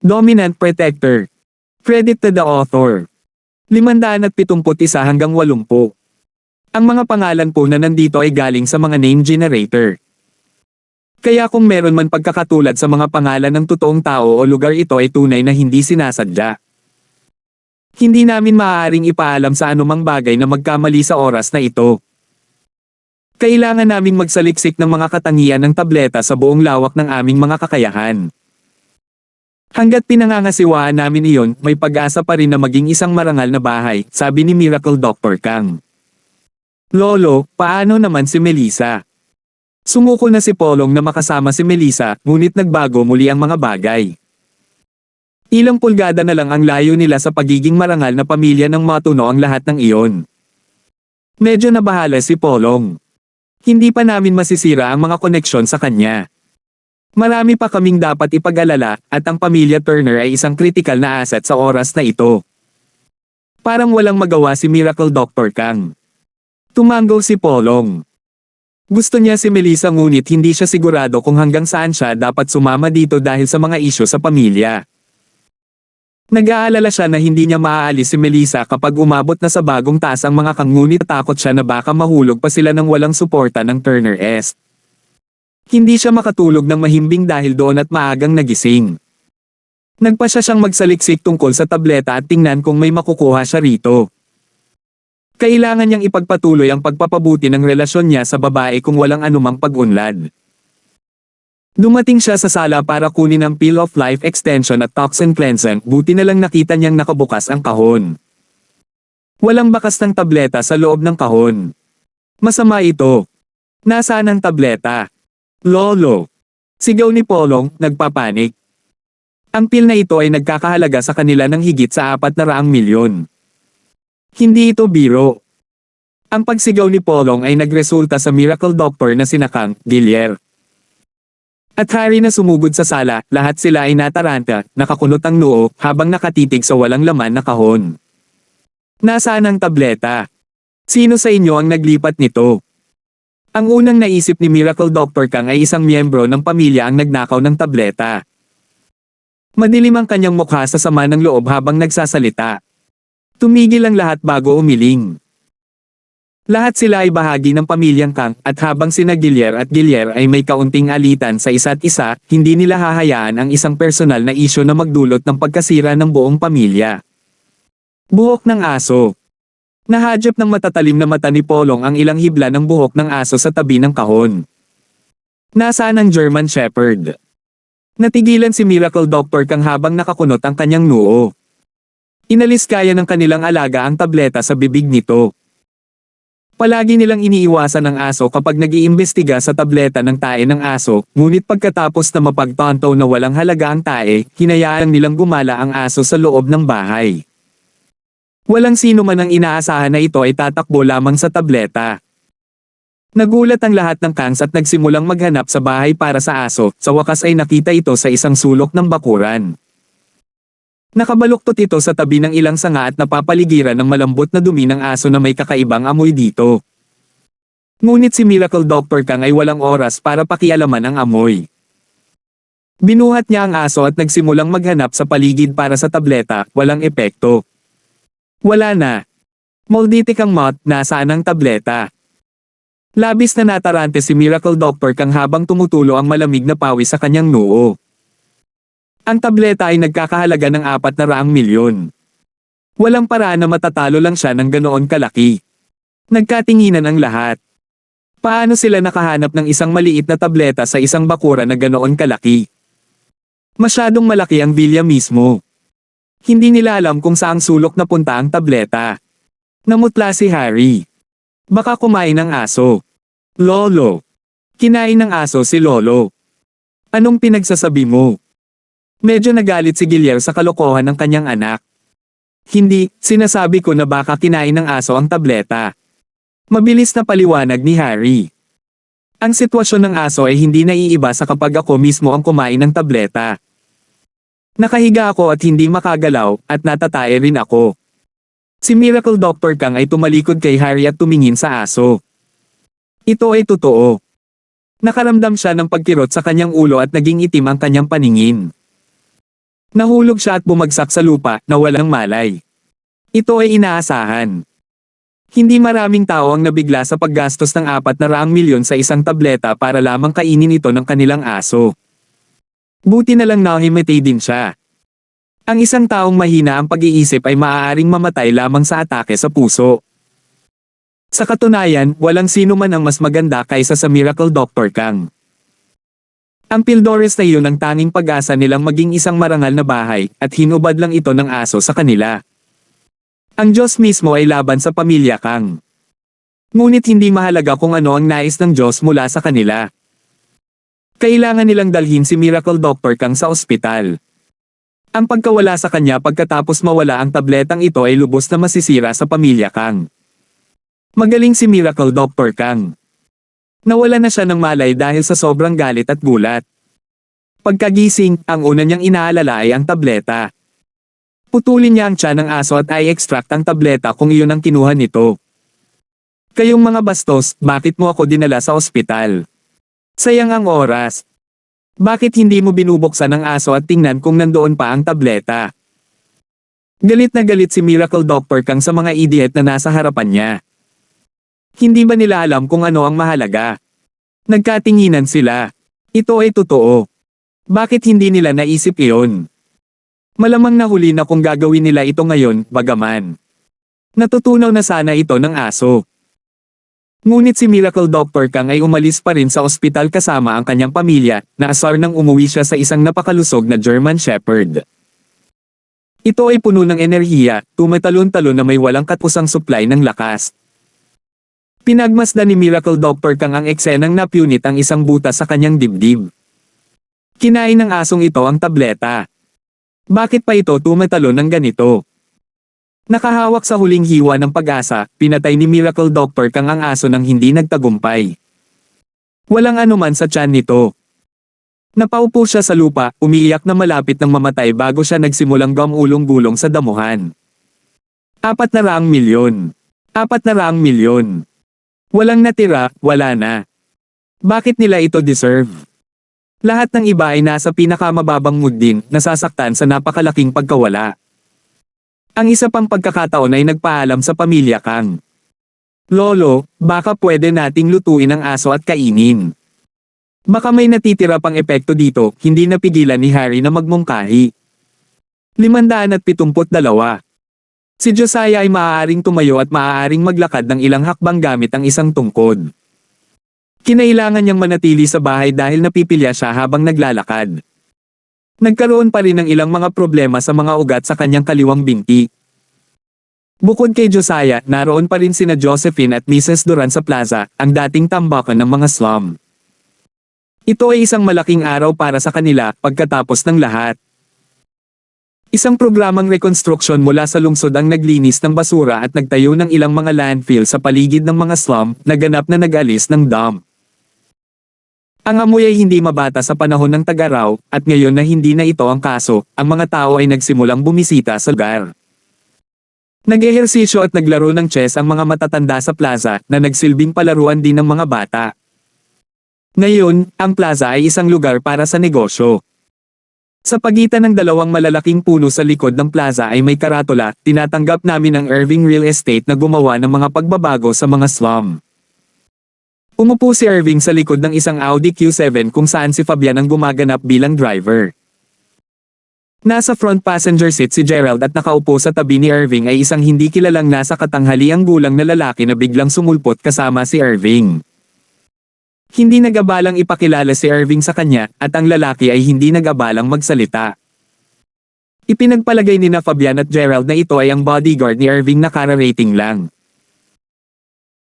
Dominant Protector. Credit to the author. 571 hanggang 80. Ang mga pangalan po na nandito ay galing sa mga name generator. Kaya kung meron man pagkakatulad sa mga pangalan ng totoong tao o lugar, ito ay tunay na hindi sinasadya. Hindi namin maaaring ipaalam sa anumang bagay na magkamali sa oras na ito. Kailangan naming magsaliksik ng mga katangian ng tableta sa buong lawak ng aming mga kakayahan. Hanggat pinangangasiwaan namin iyon, may pag-asa pa rin na maging isang marangal na bahay, sabi ni Miracle Dr. Kang. Lolo, paano naman si Melissa? Sumuko na si Polong na makasama si Melissa, ngunit nagbago muli ang mga bagay. Ilang pulgada na lang ang layo nila sa pagiging marangal na pamilya ng matuno ang lahat ng iyon. Medyo nabahala si Polong. Hindi pa namin masisira ang mga koneksyon sa kanya. Marami pa kaming dapat ipag-alala, at ang pamilya Turner ay isang kritikal na asset sa oras na ito. Parang walang magawa si Miracle Dr. Kang. Tumango si Polong. Gusto niya si Melissa, ngunit hindi siya sigurado kung hanggang saan siya dapat sumama dito dahil sa mga isyu sa pamilya. Nag-aalala siya na hindi niya maaalis si Melissa kapag umabot na sa bagong taas ang mga Kang, ngunit takot siya na baka mahulog pa sila ng walang suporta ng Turner Est. Hindi siya makatulog ng mahimbing dahil doon at maagang nagising. Nagpasya siyang magsaliksik tungkol sa tableta at tingnan kung may makukuha siya rito. Kailangan niyang ipagpatuloy ang pagpapabuti ng relasyon niya sa babae kung walang anumang pag-unlad. Dumating siya sa sala para kunin ang Pill of Life Extension at Toxin Cleansing, buti na lang nakita niyang nakabukas ang kahon. Walang bakas ng tableta sa loob ng kahon. Masama ito. Nasaan ang tableta? Lolo. Sigaw ni Polong, nagpapanik. Ang pill na ito ay nagkakahalaga sa kanila ng higit sa 400 milyon. Hindi ito biro. Ang pagsigaw ni Polong ay nagresulta sa Miracle Doctor na sina Kang, Gilier at Harry na sumugod sa sala. Lahat sila ay nataranta, nakakunot ang noo, habang nakatitig sa walang laman na kahon. Nasaan ang tableta? Sino sa inyo ang naglipat nito? Ang unang naisip ni Miracle Dr. Kang ay isang miyembro ng pamilya ang nagnakaw ng tableta. Madilim ang kanyang mukha sa sama ng loob habang nagsasalita. Tumigil ang lahat bago umiling. Lahat sila ay bahagi ng pamilyang Kang, at habang sina Gilier at Gilier ay may kaunting alitan sa isa't isa, hindi nila hahayaan ang isang personal na isyu na magdulot ng pagkasira ng buong pamilya. Buhok ng aso. Nahadyap ng matatalim na mata ni Polong ang ilang hibla ng buhok ng aso sa tabi ng kahon. Nasaan ang German Shepherd? Natigilan si Miracle Dr. Kang habang nakakunot ang kanyang noo. Inalis kaya ng kanilang alaga ang tableta sa bibig nito. Palagi nilang iniiwasan ang aso kapag nag-iimbestiga sa tableta ng tae ng aso, ngunit pagkatapos na mapagtanto na walang halaga ang tae, hinayaan nilang gumala ang aso sa loob ng bahay. Walang sino man ang inaasahan na ito ay tatakbo lamang sa tableta. Nagulat ang lahat ng Kangs at nagsimulang maghanap sa bahay para sa aso. Sa wakas ay nakita ito sa isang sulok ng bakuran. Nakabaluktot ito sa tabi ng ilang sanga at napapaligiran ng malambot na dumi ng aso na may kakaibang amoy dito. Ngunit si Miracle Dr. Kang ay walang oras para pakialaman ang amoy. Binuhat niya ang aso at nagsimulang maghanap sa paligid para sa tableta. Walang epekto. Wala na. Molditik ang moth, nasaan ang tableta? Labis na natarante si Miracle Dr. Kang habang tumutulo ang malamig na pawis sa kanyang noo. Ang tableta ay nagkakahalaga ng 400 milyon. Walang paraan na matatalo lang siya ng ganoon kalaki. Nagkatinginan ang lahat. Paano sila nakahanap ng isang maliit na tableta sa isang bakura na ganoon kalaki? Masyadong malaki ang bilya mismo. Hindi nila alam kung saang sulok napunta ang tableta. Namutla si Harry. Baka kumain ng aso. Lolo. Kinain ng aso si Lolo. Anong pinagsasabi mo? Medyo nagalit si Gilier sa kalokohan ng kanyang anak. Hindi, sinasabi ko na baka kinain ng aso ang tableta. Mabilis na paliwanag ni Harry. Ang sitwasyon ng aso ay hindi naiiba sa kapag ako mismo ang kumain ng tableta. Nakahiga ako at hindi makagalaw, at natatae rin ako. Si Miracle Dr. Kang ay tumalikod kay Harry at tumingin sa aso. Ito ay totoo. Nakaramdam siya ng pagkirot sa kanyang ulo at naging itim ang kanyang paningin. Nahulog siya at bumagsak sa lupa na walang malay. Ito ay inaasahan. Hindi maraming tao ang nabigla sa paggastos ng 400 milyon sa isang tableta para lamang kainin ito ng kanilang aso. Buti na lang nahimatay din siya. Ang isang taong mahina ang pag-iisip ay maaaring mamatay lamang sa atake sa puso. Sa katunayan, walang sino man ang mas maganda kaysa sa Miracle Dr. Kang. Ang Pildores na iyon ang tanging pag-asa nilang maging isang marangal na bahay, at hinubad lang ito ng aso sa kanila. Ang Diyos mismo ay laban sa pamilya Kang. Ngunit hindi mahalaga kung ano ang nais ng Diyos mula sa kanila. Kailangan nilang dalhin si Miracle Dr. Kang sa ospital. Ang pagkawala sa kanya pagkatapos mawala ang tabletang ito ay lubos na masisira sa pamilya Kang. Magaling si Miracle Dr. Kang. Nawala na siya ng malay dahil sa sobrang galit at gulat. Pagkagising, ang una niyang inaalala ay ang tableta. Putulin niya ang tiyan ng aso at i-extract ang tableta kung iyon ang kinuha nito. Kayong mga bastos, bakit mo ako dinala sa ospital? Sayang ang oras. Bakit hindi mo binubuksan ang aso at tingnan kung nandoon pa ang tableta? Galit na galit si Miracle Dr. Kang sa mga idiot na nasa harapan niya. Hindi ba nila alam kung ano ang mahalaga? Nagkatinginan sila. Ito ay totoo. Bakit hindi nila naisip iyon? Malamang nahuli na kung gagawin nila ito ngayon, bagaman. Natutunaw na sana ito ng aso. Ngunit si Miracle Dr. Kang ay umalis pa rin sa ospital kasama ang kanyang pamilya, na asar nang umuwi siya sa isang napakalusog na German Shepherd. Ito ay puno ng enerhiya, tumatalon-talon na may walang katpusang supply ng lakas. Pinagmasdan ni Miracle Dr. Kang ang eksenang napunit ang isang butas sa kanyang dibdib. Kinain ng asong ito ang tableta. Bakit pa ito tumatalon ng ganito? Nakahawak sa huling hiwa ng pag-asa, pinatay ni Miracle Dr. Kang ang aso nang hindi nagtagumpay. Walang anuman sa tiyan nito. Napaupo siya sa lupa, umiiyak na malapit ng mamatay bago siya nagsimulang gumulong-gulong sa damuhan. 400 milyon. 400 milyon. Walang natira, wala na. Bakit nila ito deserve? Lahat ng iba ay nasa pinakamababang mood din, nasasaktan sa napakalaking pagkawala. Ang isa pang pagkakataon ay nagpaalam sa pamilya Kang. Lolo, baka pwede nating lutuin ang aso at kainin. Baka may natitira pang epekto dito, hindi napigilan ni Harry na magmungkahi. 572. Si Josiah ay maaaring tumayo at maaaring maglakad ng ilang hakbang gamit ang isang tungkod. Kinailangan niyang manatili sa bahay dahil napipilya siya habang naglalakad. Nagkaroon pa rin ng ilang mga problema sa mga ugat sa kanyang kaliwang binti. Bukod kay Josiah, naroon pa rin sina Josephine at Mrs. Duran sa plaza, ang dating tambakan ng mga slum. Ito ay isang malaking araw para sa kanila pagkatapos ng lahat. Isang programang rekonstruksyon mula sa lungsod ang naglinis ng basura at nagtayo ng ilang mga landfill sa paligid ng mga slum na ganap na nag-alis ng dump. Ang amoy ay hindi mabata sa panahon ng tag-araw, at ngayon na hindi na ito ang kaso, ang mga tao ay nagsimulang bumisita sa lugar. Nag-ehersisyo at naglaro ng chess ang mga matatanda sa plaza na nagsilbing palaruan din ng mga bata. Ngayon, ang plaza ay isang lugar para sa negosyo. Sa pagitan ng dalawang malalaking puno sa likod ng plaza ay may karatula, tinatanggap namin ang Irving Real Estate na gumawa ng mga pagbabago sa mga slum. Umupo si Irving sa likod ng isang Audi Q7 kung saan si Fabian ang gumaganap bilang driver. Nasa front passenger seat si Gerald at nakaupo sa tabi ni Irving ay isang hindi kilalang nasa katanghaliang gulang na lalaki na biglang sumulpot kasama si Irving. Hindi nag-abalang ipakilala si Irving sa kanya, at ang lalaki ay hindi nag-abalang magsalita. Ipinagpalagay ni na Fabian at Gerald na ito ay ang bodyguard ni Irving na kara-rating lang.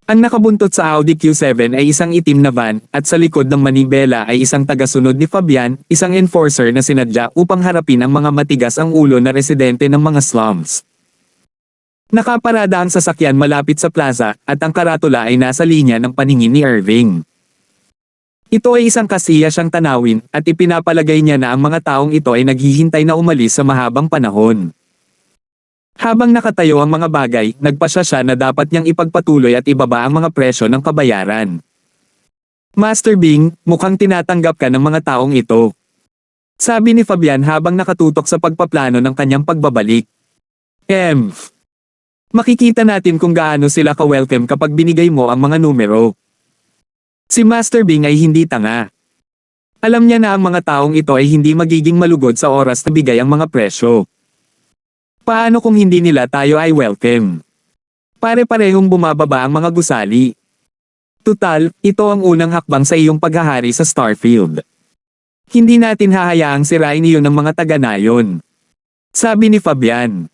Ang nakabuntot sa Audi Q7 ay isang itim na van, at sa likod ng manibela ay isang tagasunod ni Fabian, isang enforcer na sinadya upang harapin ang mga matigas ang ulo na residente ng mga slums. Nakaparada ang sasakyan malapit sa plaza, at ang karatula ay nasa linya ng paningin ni Irving. Ito ay isang kasiya siyang tanawin, at ipinapalagay niya na ang mga taong ito ay naghihintay na umalis sa mahabang panahon. Habang nakatayo ang mga bagay, nagpasya siya na dapat niyang ipagpatuloy at ibaba ang mga presyo ng kabayaran. Master Bing, mukhang tinatanggap ka ng mga taong ito. Sabi ni Fabian habang nakatutok sa pagpaplano ng kanyang pagbabalik. Makikita natin kung gaano sila ka-welcome kapag binigay mo ang mga numero. Si Master Bing ay hindi tanga. Alam niya na ang mga taong ito ay hindi magiging malugod sa oras na bigay ang mga presyo. Paano kung hindi nila tayo ay welcome? Pare-parehong bumababa ang mga gusali. Tutal, ito ang unang hakbang sa iyong paghahari sa Starfield. Hindi natin hahayaang sirain iyon ng mga taga-nayon. Sabi ni Fabian.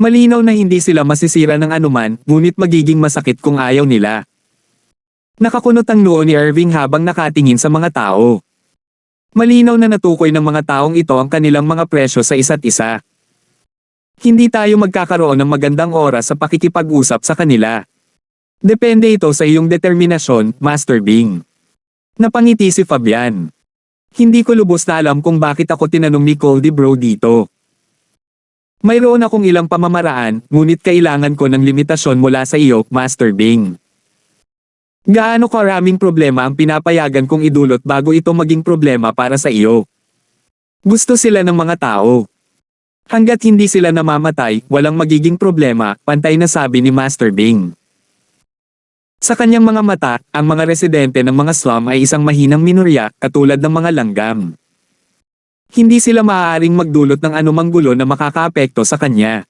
Malinaw na hindi sila masisira ng anuman, ngunit magiging masakit kung ayaw nila. Nakakunot ang noo ni Irving habang nakatingin sa mga tao. Malinaw na natukoy ng mga taong ito ang kanilang mga presyo sa isa't isa. Hindi tayo magkakaroon ng magandang oras sa pakikipag-usap sa kanila. Depende ito sa iyong determinasyon, Master Bing. Napangiti si Fabian. Hindi ko lubos na alam kung bakit ako tinanong ni Coldy Bro dito. Mayroon akong ilang pamamaraan, ngunit kailangan ko ng limitasyon mula sa iyo, Master Bing. Gaano karaming problema ang pinapayagan kong idulot bago ito maging problema para sa iyo? Gusto sila ng mga tao. Hanggat hindi sila namamatay, walang magiging problema, pantay na sabi ni Master Bing. Sa kanyang mga mata, ang mga residente ng mga slum ay isang mahinang minorya, katulad ng mga langgam. Hindi sila maaaring magdulot ng anumang gulo na makakaapekto sa kanya.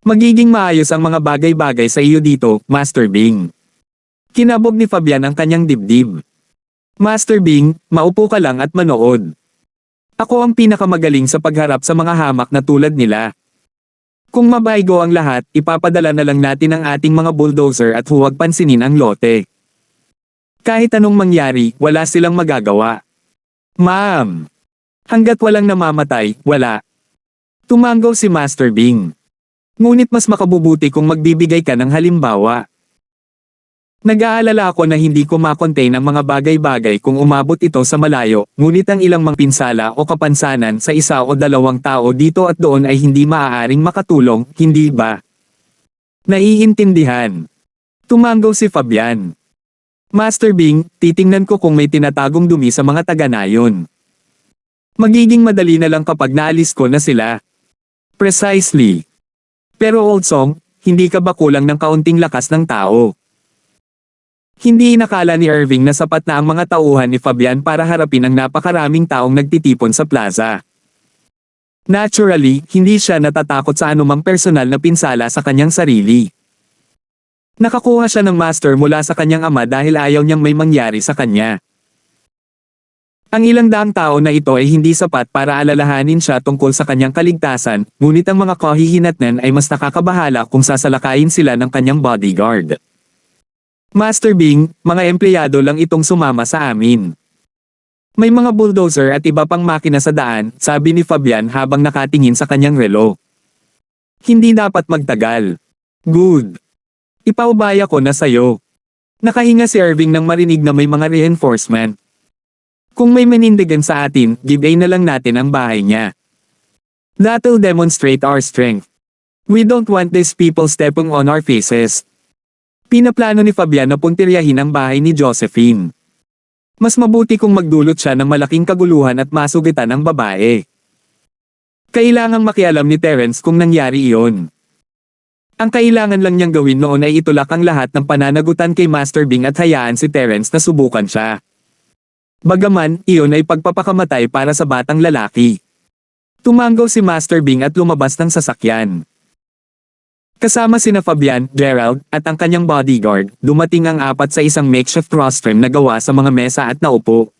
Magiging maayos ang mga bagay-bagay sa iyo dito, Master Bing. Kinabog ni Fabian ang kanyang dibdib. Master Bing, maupo ka lang at manood. Ako ang pinakamagaling sa pagharap sa mga hamak na tulad nila. Kung mabaygo ang lahat, ipapadala na lang natin ang ating mga bulldozer at huwag pansinin ang lote. Kahit anong mangyari, wala silang magagawa. Ma'am! Hanggat walang namamatay, wala. Tumanggaw si Master Bing. Ngunit mas makabubuti kung magbibigay ka ng halimbawa. Nag-aalala ako na hindi ko makontain ang mga bagay-bagay kung umabot ito sa malayo, ngunit ang ilang mga pinsala o kapansanan sa isa o dalawang tao dito at doon ay hindi maaaring makatulong, hindi ba? Naiintindihan. Tumanggaw si Fabian. Master Bing, titingnan ko kung may tinatagong dumi sa mga taga-nayon. Magiging madali na lang kapag naalis ko na sila. Precisely. Pero Old Song, hindi ka ba kulang ng kaunting lakas ng tao? Hindi inakala ni Irving na sapat na ang mga tauhan ni Fabian para harapin ang napakaraming taong nagtitipon sa plaza. Naturally, hindi siya natatakot sa anumang personal na pinsala sa kanyang sarili. Nakakuha siya ng master mula sa kanyang ama dahil ayaw niyang may mangyari sa kanya. Ang ilang daang tao na ito ay hindi sapat para alalahanin siya tungkol sa kanyang kaligtasan, ngunit ang mga kahihinatnan ay mas nakakabahala kung sasalakayin sila ng kanyang bodyguard. Master Bing, mga empleyado lang itong sumama sa amin. May mga bulldozer at iba pang makina sa daan, sabi ni Fabian habang nakatingin sa kanyang relo. Hindi dapat magtagal. Good. Ipaubaya ko na sayo. Nakahinga si Irving nang marinig na may mga reinforcement. Kung may manindigan sa atin, give na lang natin ang bahay niya. That'll demonstrate our strength. We don't want these people stepping on our faces. Pinaplano ni Fabian na puntiryahin ang bahay ni Josephine. Mas mabuti kung magdulot siya ng malaking kaguluhan at masugitan ang babae. Kailangang makialam ni Terence kung nangyari iyon. Ang kailangan lang niyang gawin noon ay itulak ang lahat ng pananagutan kay Master Bing at hayaan si Terence na subukan siya. Bagaman, iyon ay pagpapakamatay para sa batang lalaki. Tumanggaw si Master Bing at lumabas ng sasakyan. Kasama sina Fabian, Gerald, at ang kanyang bodyguard, dumating ang apat sa isang makeshift rostrum na gawa sa mga mesa at naupo.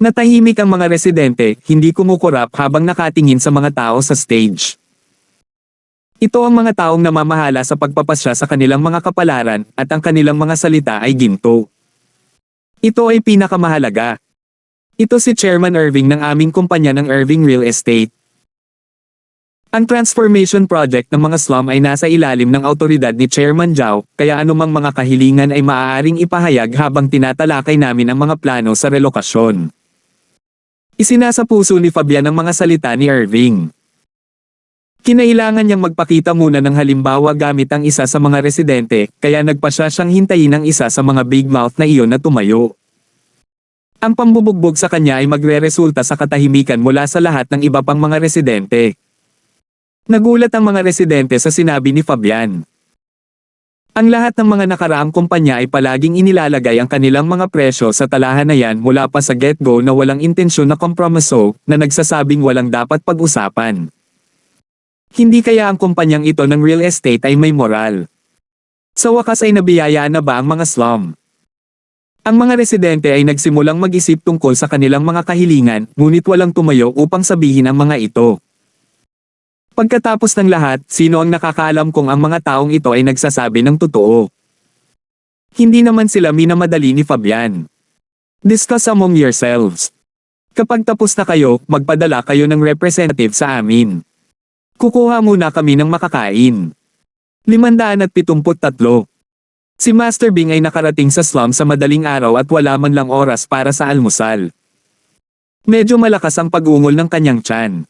Natahimik ang mga residente, hindi kumukurap habang nakatingin sa mga tao sa stage. Ito ang mga taong namamahala sa pagpapasya sa kanilang mga kapalaran, at ang kanilang mga salita ay ginto. Ito ay pinakamahalaga. Ito si Chairman Irving ng aming kumpanya ng Irving Real Estate. Ang transformation project ng mga slum ay nasa ilalim ng autoridad ni Chairman Zhao, kaya anumang mga kahilingan ay maaaring ipahayag habang tinatalakay namin ang mga plano sa relokasyon. Isinasa puso ni Fabian ang mga salita ni Irving. Kinailangan niyang magpakita muna ng halimbawa gamit ang isa sa mga residente, kaya nagpasya siyang hintayin ang isa sa mga big mouth na iyon na tumayo. Ang pambubugbog sa kanya ay magreresulta sa katahimikan mula sa lahat ng iba pang mga residente. Nagulat ang mga residente sa sinabi ni Fabian. Ang lahat ng mga nakaraang kumpanya ay palaging inilalagay ang kanilang mga presyo sa talahanayan mula pa sa get-go na walang intensyon na kompromiso na nagsasabing walang dapat pag-usapan. Hindi kaya ang kumpanyang ito ng real estate ay may moral? Sa wakas ay nabiyayaan na ba ang mga slum? Ang mga residente ay nagsimulang mag-isip tungkol sa kanilang mga kahilingan, ngunit walang tumayo upang sabihin ang mga ito. Pagkatapos ng lahat, sino ang nakakaalam kung ang mga taong ito ay nagsasabi ng totoo? Hindi naman sila minamadali ni Fabian. Discuss among yourselves. Kapag tapos na kayo, magpadala kayo ng representative sa amin. Kukuha muna kami ng makakain. 573. Si Master Bing ay nakarating sa slum sa madaling araw at wala man lang oras para sa almusal. Medyo malakas ang pag-ungol ng kanyang tiyan.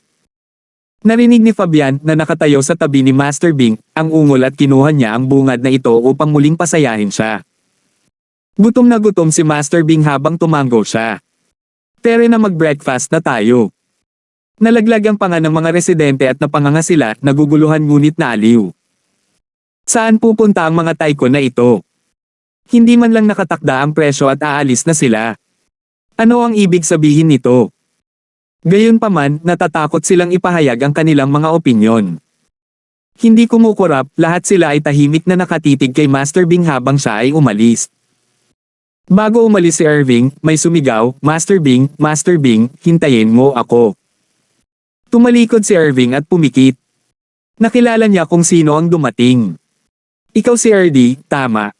Narinig ni Fabian na nakatayo sa tabi ni Master Bing ang ungol at kinuha niya ang bungad na ito upang muling pasayahin siya. Gutom na gutom si Master Bing habang tumango siya. Tere na mag-breakfast na tayo. Nalaglag ang panga ng mga residente at napanganga sila, naguguluhan ngunit naaliw. Saan pupunta ang mga tycoon na ito? Hindi man lang nakatakda ang presyo at aalis na sila. Ano ang ibig sabihin nito? Gayunpaman, natatakot silang ipahayag ang kanilang mga opinyon. Hindi kumukurap, lahat sila ay tahimik na nakatitig kay Master Bing habang siya ay umalis. Bago umalis si Irving, may sumigaw, Master Bing, hintayin mo ako. Tumalikod si Irving at pumikit. Nakilala niya kung sino ang dumating. Ikaw si RD, tama.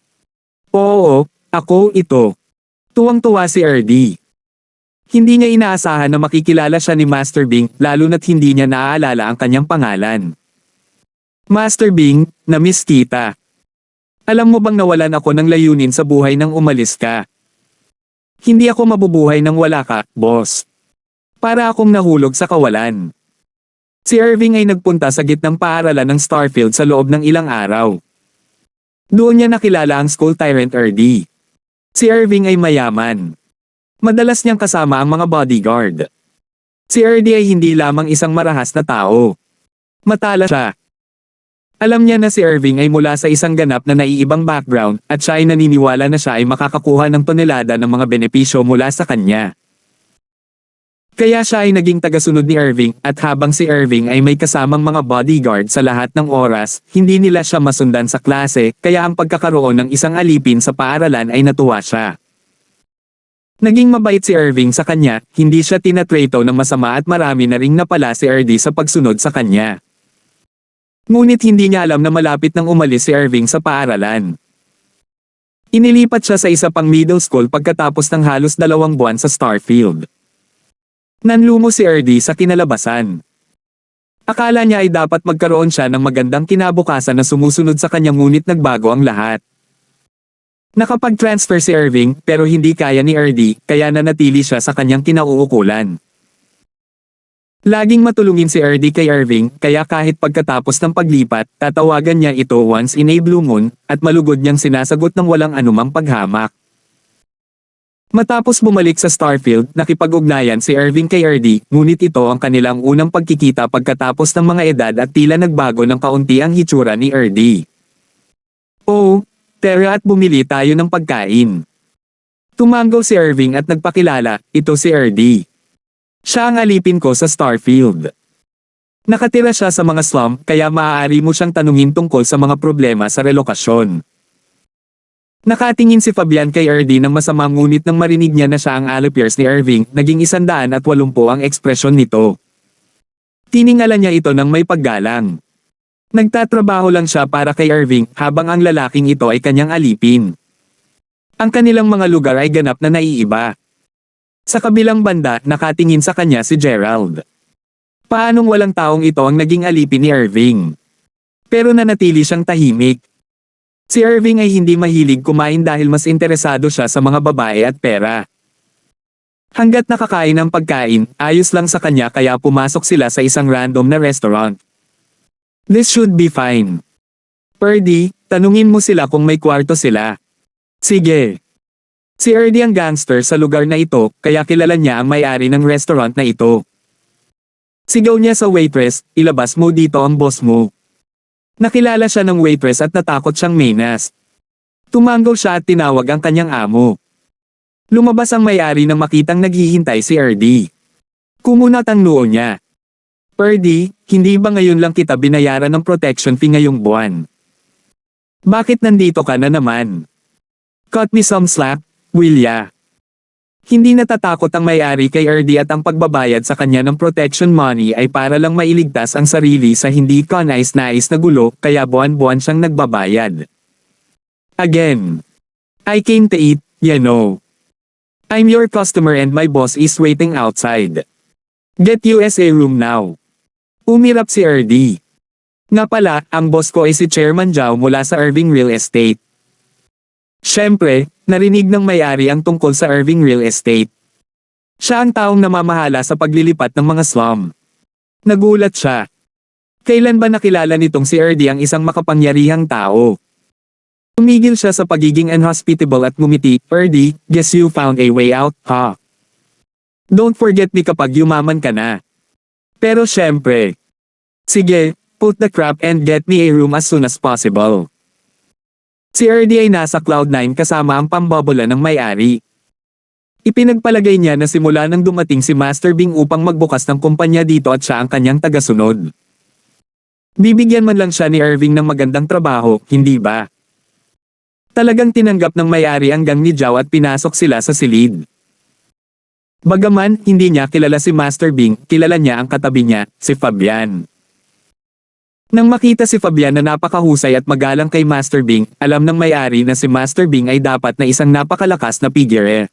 Oo, ako ito. Tuwang-tuwa si RD. Hindi niya inaasahan na makikilala siya ni Master Bing, lalo na't hindi niya naaalala ang kanyang pangalan. Master Bing, na-miss kita. Alam mo bang nawalan ako ng layunin sa buhay nang umalis ka? Hindi ako mabubuhay nang wala ka, boss. Para akong nahulog sa kawalan. Si Irving ay nagpunta sa gitnang paaralan ng Starfield sa loob ng ilang araw. Doon niya nakilala ang school tyrant RD. Si Irving ay mayaman. Madalas niyang kasama ang mga bodyguard. Si RD ay hindi lamang isang marahas na tao. Matala siya. Alam niya na si Irving ay mula sa isang ganap na naiibang background at siya ay naniniwala na siya ay makakakuha ng tonelada ng mga benepisyo mula sa kanya. Kaya siya ay naging tagasunod ni Irving at habang si Irving ay may kasamang mga bodyguard sa lahat ng oras, hindi nila siya masundan sa klase kaya ang pagkakaroon ng isang alipin sa paaralan ay natuwa siya. Naging mabait si Irving sa kanya, hindi siya tinatrato ng masama at marami na ring napala si RD sa pagsunod sa kanya. Ngunit hindi niya alam na malapit nang umalis si Irving sa paaralan. Inilipat siya sa isa pang middle school pagkatapos ng halos 2 buwan sa Starfield. Nanlumo si RD sa kinalabasan. Akala niya ay dapat magkaroon siya ng magandang kinabukasan na sumusunod sa kanya ngunit nagbago ang lahat. Nakapag-transfer si Irving pero hindi kaya ni RD kaya nanatili siya sa kanyang kinauukulan. Laging matulungin si RD kay Irving kaya kahit pagkatapos ng paglipat, tatawagan niya ito once in a blue moon at malugod niyang sinasagot ng walang anumang paghamak. Matapos bumalik sa Starfield, nakipag-ugnayan si Irving kay RD, ngunit ito ang kanilang unang pagkikita pagkatapos ng mga edad at tila nagbago ng kaunti ang hitsura ni RD. Oh, tara at bumili tayo ng pagkain. Tumango si Irving at nagpakilala, ito si RD. Siya ang alipin ko sa Starfield. Nakatira siya sa mga slum kaya maaari mo siyang tanungin tungkol sa mga problema sa relokasyon. Nakatingin si Fabian kay RD ng masama ngunit nang marinig niya na siya ang alipers ni Irving, naging 180 ang ekspresyon nito. Tiningalan niya ito ng may paggalang. Nagtatrabaho lang siya para kay Irving habang ang lalaking ito ay kanyang alipin. Ang kanilang mga lugar ay ganap na naiiba. Sa kabilang banda, nakatingin sa kanya si Gerald. Paanong walang taong ito ang naging alipin ni Irving? Pero nanatili siyang tahimik. Si Irving ay hindi mahilig kumain dahil mas interesado siya sa mga babae at pera. Hanggat nakakain ng pagkain, ayos lang sa kanya kaya pumasok sila sa isang random na restaurant. This should be fine. Purdy, tanungin mo sila kung may kwarto sila. Sige. Si Erdy ang gangster sa lugar na ito, kaya kilala niya ang may-ari ng restaurant na ito. Sigaw niya sa waitress, ilabas mo dito ang boss mo. Nakilala siya ng waitress at natakot siyang menas. Tumanggaw siya at tinawag ang kanyang amo. Lumabas ang may-ari nang makitang naghihintay si Erdy. Kumunat ang noo niya. Erdy, hindi ba ngayon lang kita binayaran ng protection fee ngayong buwan? Bakit nandito ka na naman? Cut me some slack, will ya? Hindi natatakot ang may-ari kay Erdy at ang pagbabayad sa kanya ng protection money ay para lang mailigtas ang sarili sa hindi kanais-nais na gulo kaya buwan-buwan siyang nagbabayad. Again. I came to eat, you know. I'm your customer and my boss is waiting outside. Get us a room now. Umirap si Erdy. Nga pala, ang boss ko ay si Chairman Zhao mula sa Irving Real Estate. Siyempre, narinig ng may-ari ang tungkol sa Irving Real Estate. Siya ang taong namamahala sa paglilipat ng mga slum. Nagulat siya. Kailan ba nakilala nitong si Erdy ang isang makapangyarihang tao? Tumigil siya sa pagiging unhospitable at ngumiti. Erdy, guess you found a way out, huh? Don't forget me kapag yumaman ka na. Pero syempre. Sige, put the crap and get me a room as soon as possible. Si Erdy ay nasa Cloud9 kasama ang pambobola ng may-ari. Ipinagpalagay niya na simula nang dumating si Master Bing upang magbukas ng kumpanya dito at siya ang kanyang tagasunod. Bibigyan man lang siya ni Irving ng magandang trabaho, hindi ba? Talagang tinanggap ng may-ari ang gang ni Zhao at pinasok sila sa silid. Bagaman hindi niya kilala si Master Bing, kilala niya ang katabi niya, si Fabian. Nang makita si Fabian na napakahusay at magalang kay Master Bing, alam ng may-ari na si Master Bing ay dapat na isang napakalakas na figure.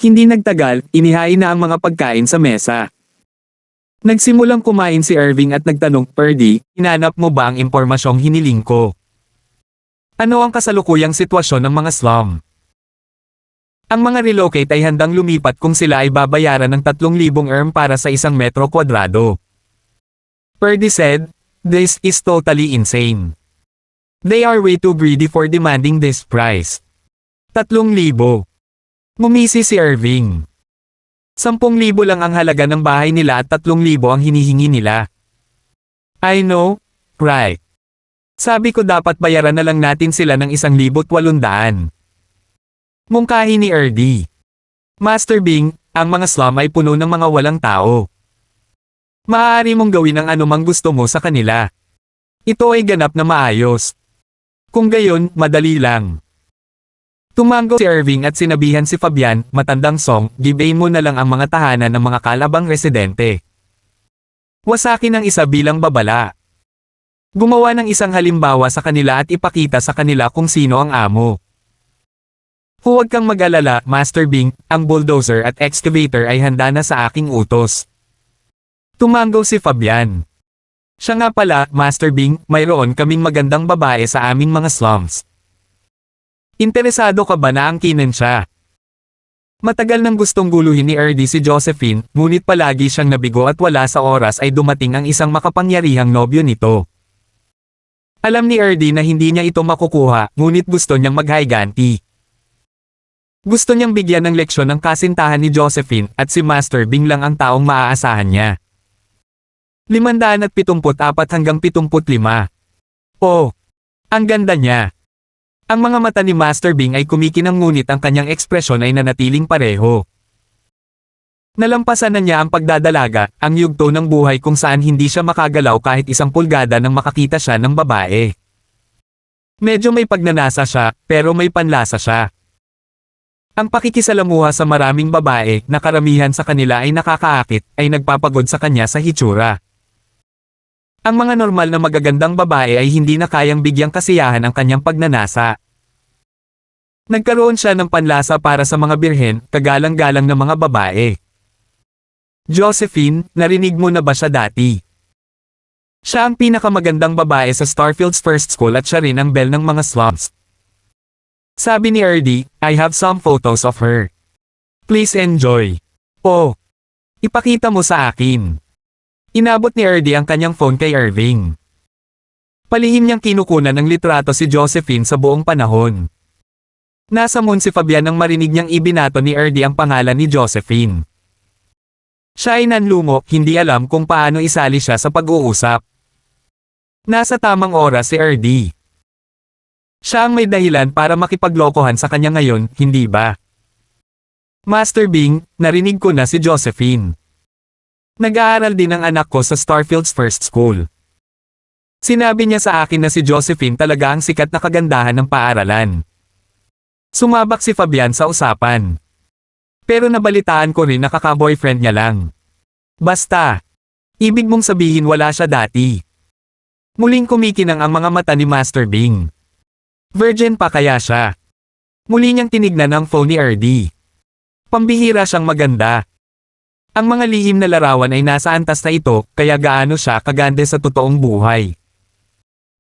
Hindi nagtagal, inihain na ang mga pagkain sa mesa. Nagsimulang kumain si Irving at nagtanong, Erdy, hinanap mo ba ang impormasyong hiniling ko? Ano ang kasalukuyang sitwasyon ng mga slum? Ang mga relocate ay handang lumipat kung sila ay babayaran ng 3,000 ERM para sa 1 metro kwadrado. Erdy said, this is totally insane. They are way too greedy for demanding this price. 3,000. Ngumisi si Irving. 10,000 lang ang halaga ng bahay nila at 3,000 ang hinihingi nila. I know, right. Sabi ko dapat bayaran na lang natin sila ng 1,800. Mungkahi ni Erdy. Master Bing, ang mga slum ay puno ng mga walang tao. Maaari mong gawin ang anumang gusto mo sa kanila. Ito ay ganap na maayos. Kung gayon, madali lang. Tumanggo si Irving at sinabihan si Fabian, matandang Song, gibain mo na lang ang mga tahanan ng mga kalabang residente. Wasakin ang isa bilang babala. Gumawa ng isang halimbawa sa kanila at ipakita sa kanila kung sino ang amo. Huwag kang mag-alala, Master Bing, ang bulldozer at excavator ay handa na sa aking utos. Tumanggo si Fabian. Siya nga pala, Master Bing, mayroon kaming magandang babae sa aming mga slums. Interesado ka ba na angkinin siya? Matagal nang gustong guluhin ni Erdy si Josephine, ngunit palagi siyang nabigo at wala sa oras ay dumating ang isang makapangyarihang nobyo nito. Alam ni Erdy na hindi niya ito makukuha, ngunit gusto niyang maghiganti. Gusto niyang bigyan ng leksyon ang kasintahan ni Josephine at si Master Bing lang ang taong maaasahan niya. 574 hanggang 75. Oh! Ang ganda niya! Ang mga mata ni Master Bing ay kumikinang ngunit ang kanyang ekspresyon ay nanatiling pareho. Nalampasan na niya ang pagdadalaga, ang yugto ng buhay kung saan hindi siya makagalaw kahit 1 pulgada nang makakita siya ng babae. Medyo may pagnanasa siya, pero may panlasa siya. Ang pakikisalamuha sa maraming babae na karamihan sa kanila ay nakakaakit, ay nagpapagod sa kanya sa hitsura. Ang mga normal na magagandang babae ay hindi na kayang bigyang kasiyahan ang kanyang pagnanasa. Nagkaroon siya ng panlasa para sa mga birhen, kagalang-galang na mga babae. Josephine, narinig mo na ba siya dati? Siya ang pinakamagandang babae sa Starfield's First School at siya rin ang belle ng mga slums. Sabi ni Erdy, I have some photos of her. Please enjoy. Oh! Ipakita mo sa akin. Inabot ni Erdy ang kanyang phone kay Irving. Palihim niyang kinukunan ng litrato si Josephine sa buong panahon. Nasa moon si Fabian nang marinig niyang ibinato ni Erdi ang pangalan ni Josephine. Siya ay nanlumo, hindi alam kung paano isali siya sa pag-uusap. Nasa tamang oras si Erdi. Siya ang may dahilan para makipaglokohan sa kanya ngayon, hindi ba? Master Bing, narinig ko na si Josephine. Nag-aaral din ang anak ko sa Starfield's First School. Sinabi niya sa akin na si Josephine talaga ang sikat na kagandahan ng paaralan. Sumabak si Fabian sa usapan. Pero nabalitaan ko rin na kaka-boyfriend niya lang. Basta. Ibig mong sabihin wala siya dati. Muling kumikinang ang mga mata ni Master Bing. Virgin pa kaya siya? Muli niyang tinignan ang phone ni Erdi. Pambihira siyang maganda. Ang mga lihim na larawan ay nasa antas na ito, kaya gaano siya kaganda sa totoong buhay.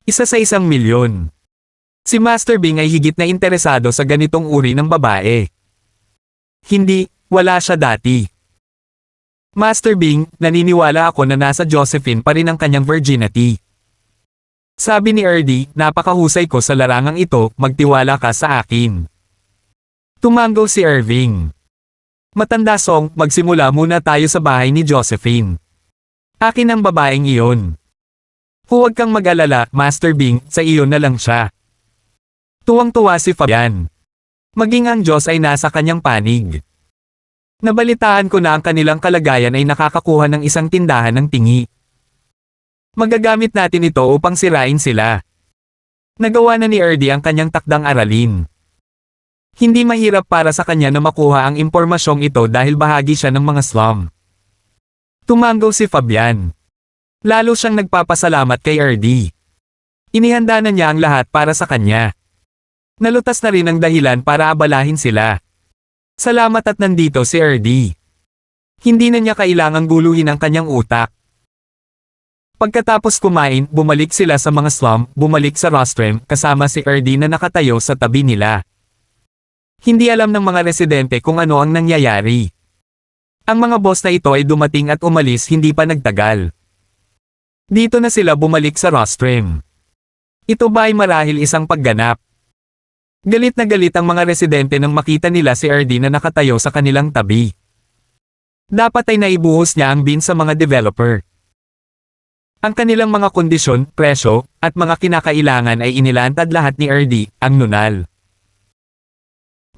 1 sa 1,000,000. Si Master Bing ay higit na interesado sa ganitong uri ng babae. Hindi, wala siya dati. Master Bing, naniniwala ako na nasa Josephine pa rin ang kanyang virginity. Sabi ni Erdi, napakahusay ko sa larangang ito, magtiwala ka sa akin. Tumango si Irving. Matanda Song, magsimula muna tayo sa bahay ni Josephine. Akin ang babaeng iyon. Huwag kang mag-alala, Master Bing, sa iyo na lang siya. Tuwang-tuwa si Fabian. Maging ang Diyos ay nasa kanyang panig. Nabalitaan ko na ang kanilang kalagayan ay nakakakuha ng isang tindahan ng tingi. Magagamit natin ito upang sirain sila. Nagawa na ni Erdi ang kanyang takdang aralin. Hindi mahirap para sa kanya na makuha ang impormasyong ito dahil bahagi siya ng mga slum. Tumango si Fabian. Lalo siyang nagpapasalamat kay Erdi. Inihanda na niya ang lahat para sa kanya. Nalutas na rin ang dahilan para abalahin sila. Salamat at nandito si Erdi. Hindi na niya kailangang guluhin ang kanyang utak. Pagkatapos kumain, bumalik sila sa mga slum, bumalik sa rostrum, kasama si Erdi na nakatayo sa tabi nila. Hindi alam ng mga residente kung ano ang nangyayari. Ang mga boss na ito ay dumating at umalis hindi pa nagtagal. Dito na sila bumalik sa rostrum. Ito ba ay marahil isang pagganap? Galit na galit ang mga residente nang makita nila si Erdi na nakatayo sa kanilang tabi. Dapat ay naibuhos niya ang bin sa mga developer. Ang kanilang mga kondisyon, presyo, at mga kinakailangan ay inilantad lahat ni Erdi, ang nunal.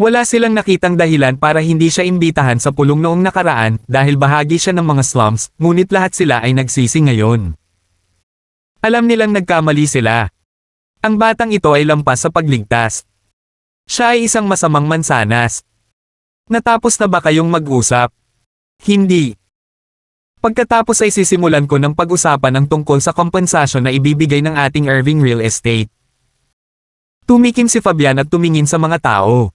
Wala silang nakitang dahilan para hindi siya imbitahan sa pulong noong nakaraan dahil bahagi siya ng mga slums, ngunit lahat sila ay nagsisi ngayon. Alam nilang nagkamali sila. Ang batang ito ay lampas sa pagligtas. Siya ay isang masamang mansanas. Natapos na ba kayong mag-usap? Hindi. Pagkatapos ay sisimulan ko ng pag-usapan ng tungkol sa kompensasyon na ibibigay ng ating Irving Real Estate. Tumikim si Fabian at tumingin sa mga tao.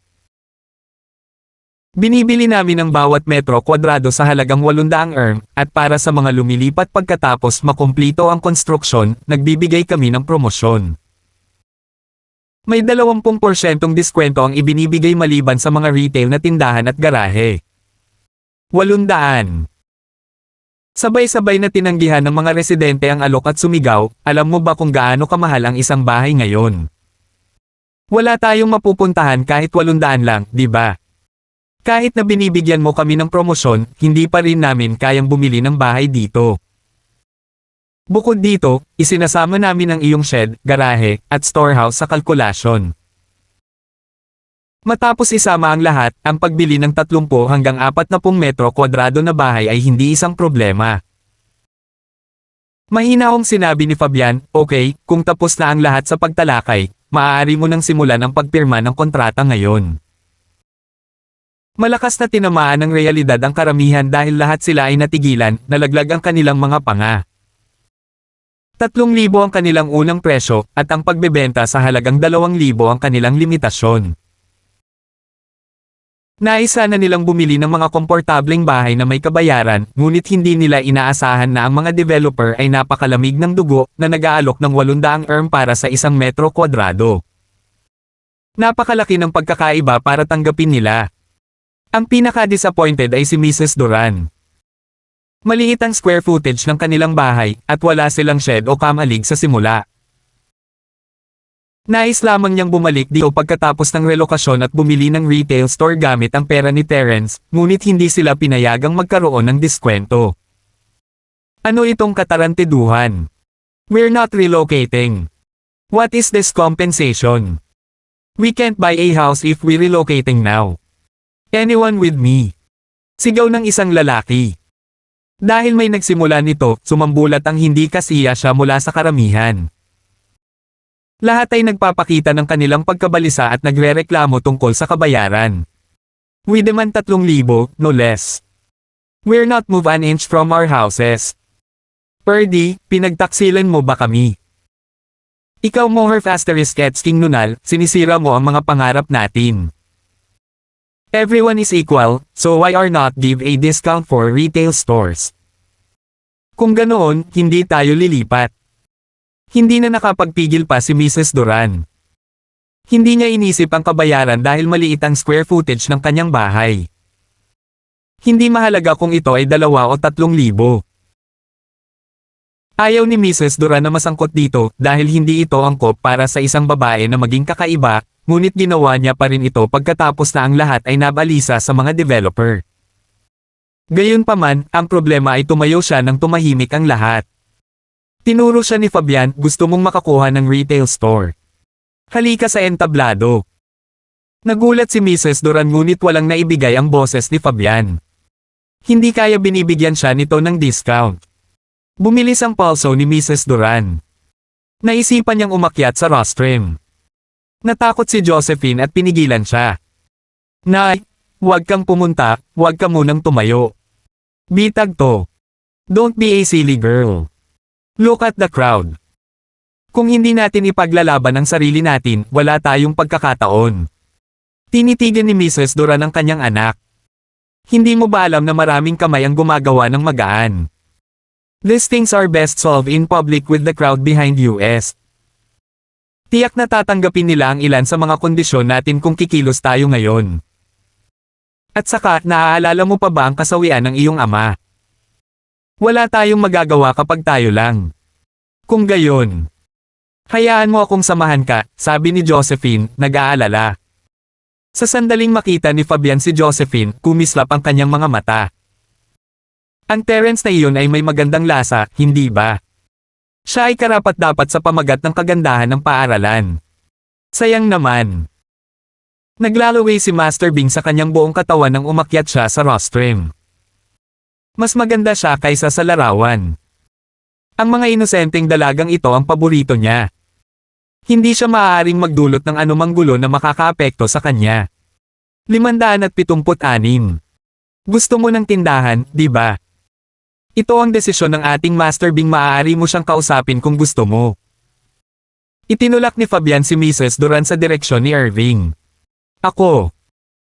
Binibili namin ang bawat metro kwadrado sa halagang 800 ERM, at para sa mga lumilipat pagkatapos makumplito ang konstruksyon, nagbibigay kami ng promosyon. May 20% diskwento ang ibinibigay maliban sa mga retail na tindahan at garahe. 800. Sabay-sabay na tinanggihan ng mga residente ang alok at sumigaw, alam mo ba kung gaano kamahal ang isang bahay ngayon? Wala tayong mapupuntahan kahit 800 lang, di ba? Kahit na binibigyan mo kami ng promosyon, hindi pa rin namin kayang bumili ng bahay dito. Bukod dito, isinasama namin ang iyong shed, garahe, at storehouse sa kalkulasyon. Matapos isama ang lahat, ang pagbili ng 30 hanggang 40 metro kwadrado na bahay ay hindi isang problema. Mahinahong sinabi ni Fabian, okay, kung tapos na ang lahat sa pagtalakay, maaari mo nang simulan ang pagpirma ng kontrata ngayon. Malakas na tinamaan ng realidad ang karamihan dahil lahat sila ay natigilan, nalaglag ang kanilang mga panga. 3,000 ang kanilang unang presyo, at ang pagbebenta sa halagang 2,000 ang kanilang limitasyon. Naisa na nilang bumili ng mga komportableng bahay na may kabayaran, ngunit hindi nila inaasahan na ang mga developer ay napakalamig ng dugo na nag-aalok ng 800 ERM para sa 1 metro kwadrado. Napakalaki ng pagkakaiba para tanggapin nila. Ang pinaka-disappointed ay si Mrs. Duran. Maliit ang square footage ng kanilang bahay, at wala silang shed o kamalig sa simula. Nais lamang niyang bumalik dito pagkatapos ng relokasyon at bumili ng retail store gamit ang pera ni Terence, ngunit hindi sila pinayagang magkaroon ng diskwento. Ano itong katarantiduhan? We're not relocating. What is this compensation? We can't buy a house if we're relocating now. Anyone with me? Sigaw ng isang lalaki. Dahil may nagsimula nito, sumambulat ang hindi kasiya siya mula sa karamihan. Lahat ay nagpapakita ng kanilang pagkabalisa at nagrereklamo tungkol sa kabayaran. We demand 3,000, no less. We're not move an inch from our houses. Purdy, pinagtaksilan mo ba kami? Ikaw Moher *** King Nunal, sinisira mo ang mga pangarap natin. Everyone is equal, so why are not give a discount for retail stores? Kung ganoon, hindi tayo lilipat. Hindi na nakapagpigil pa si Mrs. Duran. Hindi niya inisip ang kabayaran dahil maliit ang square footage ng kanyang bahay. Hindi mahalaga kung ito ay 2 o 3,000. Ayaw ni Mrs. Duran na masangkot dito dahil hindi ito angkop para sa isang babae na maging kakaiba, ngunit ginawa niya pa rin ito pagkatapos na ang lahat ay nabalisa sa mga developer. Gayunpaman, ang problema ay tumayo siya nang tumahimik ang lahat. Tinuro siya ni Fabian, gusto mong makakuha ng retail store. Halika sa entablado. Nagulat si Mrs. Duran ngunit walang naibigay ang boses ni Fabian. Hindi kaya binibigyan siya nito ng discount. Bumilis ang pulso ni Mrs. Duran. Naisipan niyang umakyat sa rostrum. Natakot si Josephine at pinigilan siya. Nay, huwag kang pumunta, huwag ka munang tumayo. Bitag to. Don't be a silly girl. Look at the crowd. Kung hindi natin ipaglalaban ang sarili natin, wala tayong pagkakataon. Tinitigan ni Mrs. Duran ang kanyang anak. Hindi mo ba alam na maraming kamay ang gumagawa ng magaan? These things are best solved in public with the crowd behind us. Tiyak na tatanggapin nila ang ilan sa mga kondisyon natin kung kikilos tayo ngayon. At saka, naaalala mo pa ba ang kasawian ng iyong ama? Wala tayong magagawa kapag tayo lang. Kung gayon, hayaan mo akong samahan ka, sabi ni Josephine, nag-aalala. Sa sandaling makita ni Fabian si Josephine, kumislap ang kanyang mga mata. Ang Terence na iyon ay may magandang lasa, hindi ba? Siya ay karapat-dapat sa pamagat ng kagandahan ng paaralan. Sayang naman. Naglalaway si Master Bing sa kanyang buong katawan nang umakyat siya sa rostrum. Mas maganda siya kaysa sa larawan. Ang mga inosenteng dalagang ito ang paborito niya. Hindi siya maaaring magdulot ng anumang gulo na makakaapekto sa kanya. 576. Gusto mo ng tindahan, di ba? Ito ang desisyon ng ating Master Bing, maaari mo siyang kausapin kung gusto mo. Itinulak ni Fabian si Mrs. Duran sa direksyon ni Irving. Ako.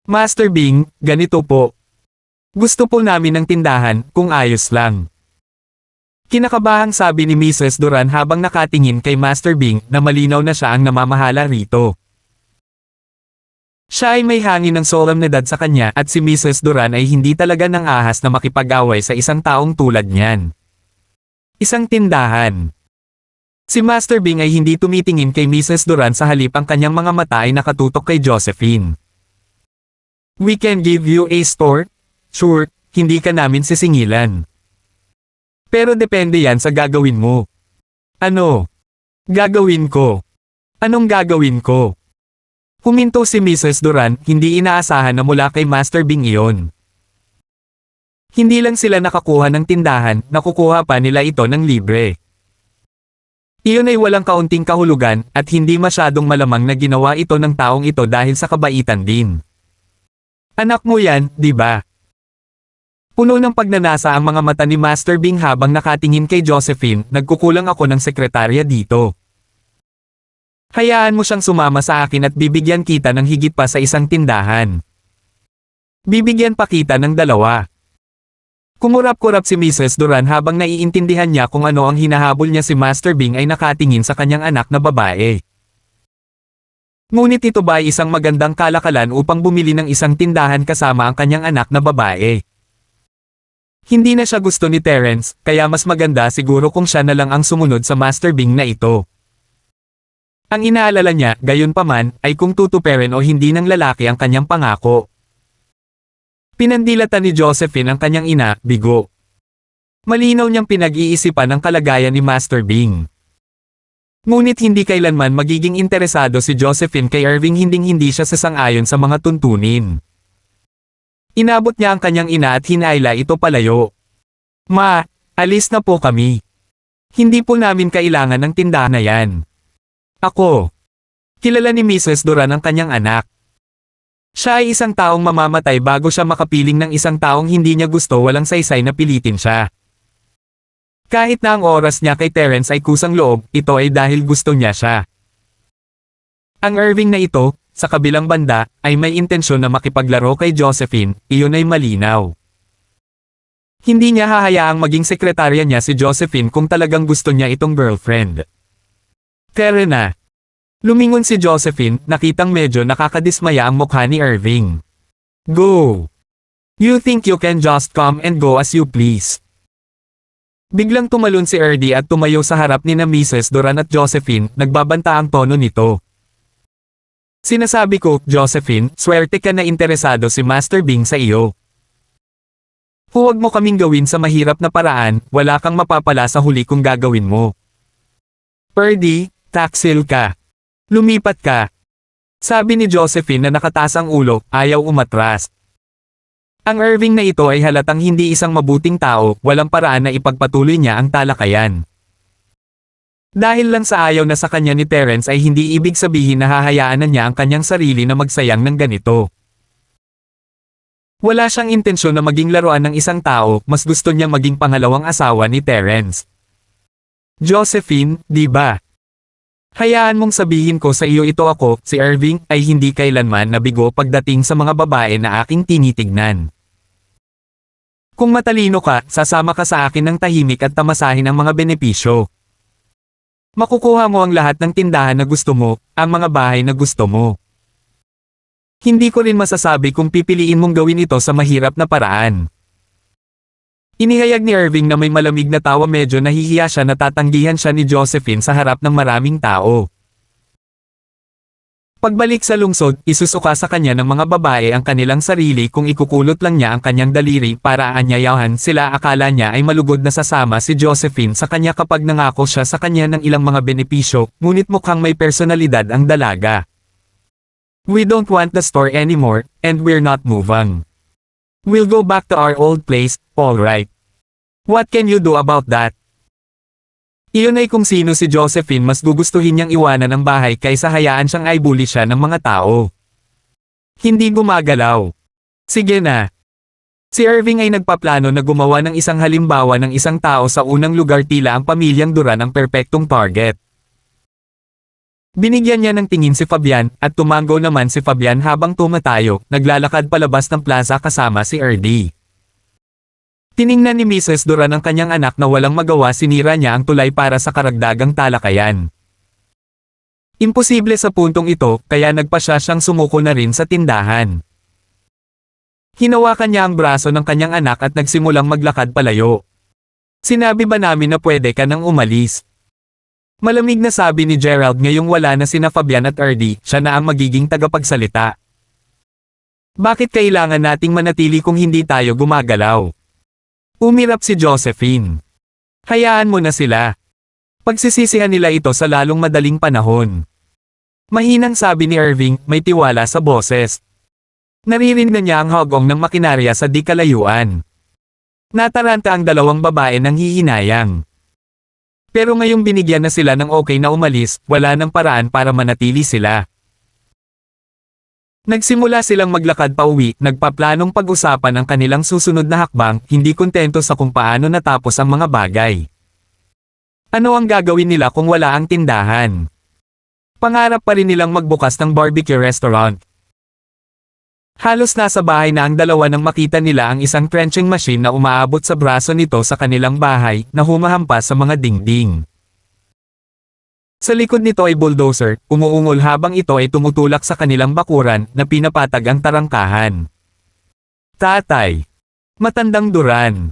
Master Bing, ganito po. Gusto po namin ng tindahan, kung ayos lang. Kinakabahang sabi ni Mrs. Duran habang nakatingin kay Master Bing na malinaw na siya ang namamahala rito. Siya ay may hangin ng solemnidad sa kanya at si Mrs. Duran ay hindi talaga nang ahas na makipag-away sa isang taong tulad niyan. Isang tindahan. Si Master Bing ay hindi tumitingin kay Mrs. Duran, sa halip ang kanyang mga mata ay nakatutok kay Josephine. We can give you a store? Sure, hindi ka namin sisingilan. Pero depende yan sa gagawin mo. Ano? Gagawin ko. Anong gagawin ko? Huminto si Mrs. Duran, hindi inaasahan na mula kay Master Bing iyon. Hindi lang sila nakakuha ng tindahan, nakukuha pa nila ito ng libre. Iyon ay walang kaunting kahulugan, at hindi masyadong malamang na ginawa ito ng taong ito dahil sa kabaitan din. Anak mo yan, di ba? Puno ng pagnanasa ang mga mata ni Master Bing habang nakatingin kay Josephine, nagkukulang ako ng sekretarya dito. Hayaan mo siyang sumama sa akin at bibigyan kita ng higit pa sa isang tindahan. Bibigyan pa kita ng 2. Kumurap-kurap si Mrs. Duran habang naiintindihan niya kung ano ang hinahabol niya. Si Master Bing ay nakatingin sa kanyang anak na babae. Ngunit ito ba ay isang magandang kalakalan upang bumili ng isang tindahan kasama ang kanyang anak na babae? Hindi na siya gusto ni Terence, kaya mas maganda siguro kung siya na lang ang sumunod sa Master Bing na ito. Ang inaalala niya, gayunpaman, ay kung tutuperin o hindi ng lalaki ang kanyang pangako. Pinandilatan ni Josephine ang kanyang ina, bigo. Malinaw niyang pinag-iisipan ang kalagayan ni Master Bing. Ngunit hindi kailanman magiging interesado si Josephine kay Irving, hindi siya sasang-ayon sa mga tuntunin. Inabot niya ang kanyang ina at hinaila ito palayo. Ma, alis na po kami. Hindi po namin kailangan ng tindahan na yan. Ako. Kilala ni Mrs. Duran ang kanyang anak. Siya ay isang taong mamamatay bago siya makapiling ng isang taong hindi niya gusto, walang saysay na pilitin siya. Kahit na ang oras niya kay Terence ay kusang loob, ito ay dahil gusto niya siya. Ang Irving na ito, sa kabilang banda, ay may intensyon na makipaglaro kay Josephine, iyon ay malinaw. Hindi niya hahayaang maging sekretarya niya si Josephine kung talagang gusto niya itong girlfriend. Pero na. Lumingon si Josephine, nakitang medyo nakakadismaya ang mukha ni Irving. Go! You think you can just come and go as you please. Biglang tumalon si Erdy at tumayo sa harap ni na Mrs. Duran at Josephine, nagbabanta ang tono nito. Sinasabi ko, Josephine, swerte ka na interesado si Master Bing sa iyo. Huwag mo kaming gawin sa mahirap na paraan, wala kang mapapala sa huli kung gagawin mo. Erdy, taksil ka. Lumipat ka. Sabi ni Josephine na nakataas ang ulo, ayaw umatras. Ang Irving na ito ay halatang hindi isang mabuting tao, walang paraan na ipagpatuloy niya ang talakayan. Dahil lang sa ayaw na sa kanya ni Terence ay hindi ibig sabihin na hahayaan na niya ang kanyang sarili na magsayang ng ganito. Wala siyang intensyon na maging laruan ng isang tao, mas gusto niyang maging pangalawang asawa ni Terence. Josephine, di ba? Hayaan mong sabihin ko sa iyo ito, ako, si Irving, ay hindi kailanman nabigo pagdating sa mga babae na aking tinitignan. Kung matalino ka, sasama ka sa akin ng tahimik at tamasahin ang mga benepisyo. Makukuha mo ang lahat ng tindahan na gusto mo, ang mga bahay na gusto mo. Hindi ko rin masasabi kung pipiliin mong gawin ito sa mahirap na paraan. Inihayag ni Irving na may malamig na tawa, medyo nahihiya siya na tatanggihan siya ni Josephine sa harap ng maraming tao. Pagbalik sa lungsod, isusuka sa kanya ng mga babae ang kanilang sarili kung ikukulot lang niya ang kanyang daliri para aanyayahan sila. Akala niya ay malugod na sasama si Josephine sa kanya kapag nangako siya sa kanya ng ilang mga benepisyo, ngunit mukhang may personalidad ang dalaga. We don't want the store anymore, and we're not moving. We'll go back to our old place, all right. What can you do about that? Iyon ay kung sino si Josephine, mas gugustuhin niyang iwanan ang bahay kaysa hayaan siyang i-bully siya ng mga tao. Hindi gumagalaw. Sige na. Si Irving ay nagpaplano na gumawa ng isang halimbawa ng isang tao sa unang lugar, tila ang pamilyang Duran ang perpektong target. Binigyan niya ng tingin si Fabian, at tumango naman si Fabian habang tumatayo, naglalakad palabas ng plaza kasama si Erdy. Tiningnan ni Mrs. Duran ang kanyang anak na walang magawa, sinira niya ang tulay para sa karagdagang talakayan. Imposible sa puntong ito, kaya nagpasya siyang sumuko na rin sa tindahan. Hinawakan niya ang braso ng kanyang anak at nagsimulang maglakad palayo. Sinabi ba namin na pwede ka nang umalis? Malamig na sabi ni Gerald, ngayong wala na sina Fabian at Erdy, siya na ang magiging tagapagsalita. Bakit kailangan nating manatili kung hindi tayo gumagalaw? Umirap si Josephine. Hayaan mo na sila. Pagsisisihan nila ito sa lalong madaling panahon. Mahinang sabi ni Irving, may tiwala sa boses. Naririnig na niya ang hagong ng makinarya sa di kalayuan. Nataranta ang dalawang babae ng hihinayang. Pero ngayong binigyan na sila ng okay na umalis, wala nang paraan para manatili sila. Nagsimula silang maglakad pauwi, nagpaplanong pag-usapan ang kanilang susunod na hakbang, hindi kontento sa kung paano natapos ang mga bagay. Ano ang gagawin nila kung wala ang tindahan? Pangarap pa rin nilang magbukas ng barbecue restaurant. Halos nasa bahay na ang dalawa nang makita nila ang isang trenching machine na umaabot sa braso nito sa kanilang bahay, na humahampas sa mga dingding. Sa likod nito ay bulldozer, umuungol habang ito ay tumutulak sa kanilang bakuran, na pinapatag ang tarangkahan. Tatay. Matandang Duran.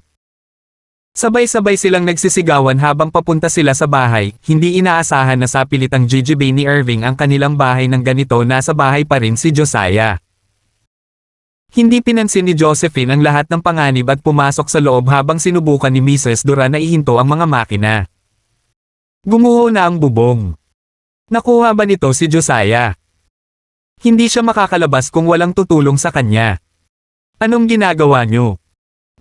Sabay-sabay silang nagsisigawan habang papunta sila sa bahay, hindi inaasahan na sa pilitang jijibay ni Irving ang kanilang bahay ng ganito nasa bahay pa rin si Josiah. Hindi pinansin ni Josephine ang lahat ng panganib at pumasok sa loob habang sinubukan ni Mrs. Duran na ihinto ang mga makina. Gumuho na ang bubong. Nakuha ba nito si Josiah? Hindi siya makakalabas kung walang tutulong sa kanya. Anong ginagawa niyo?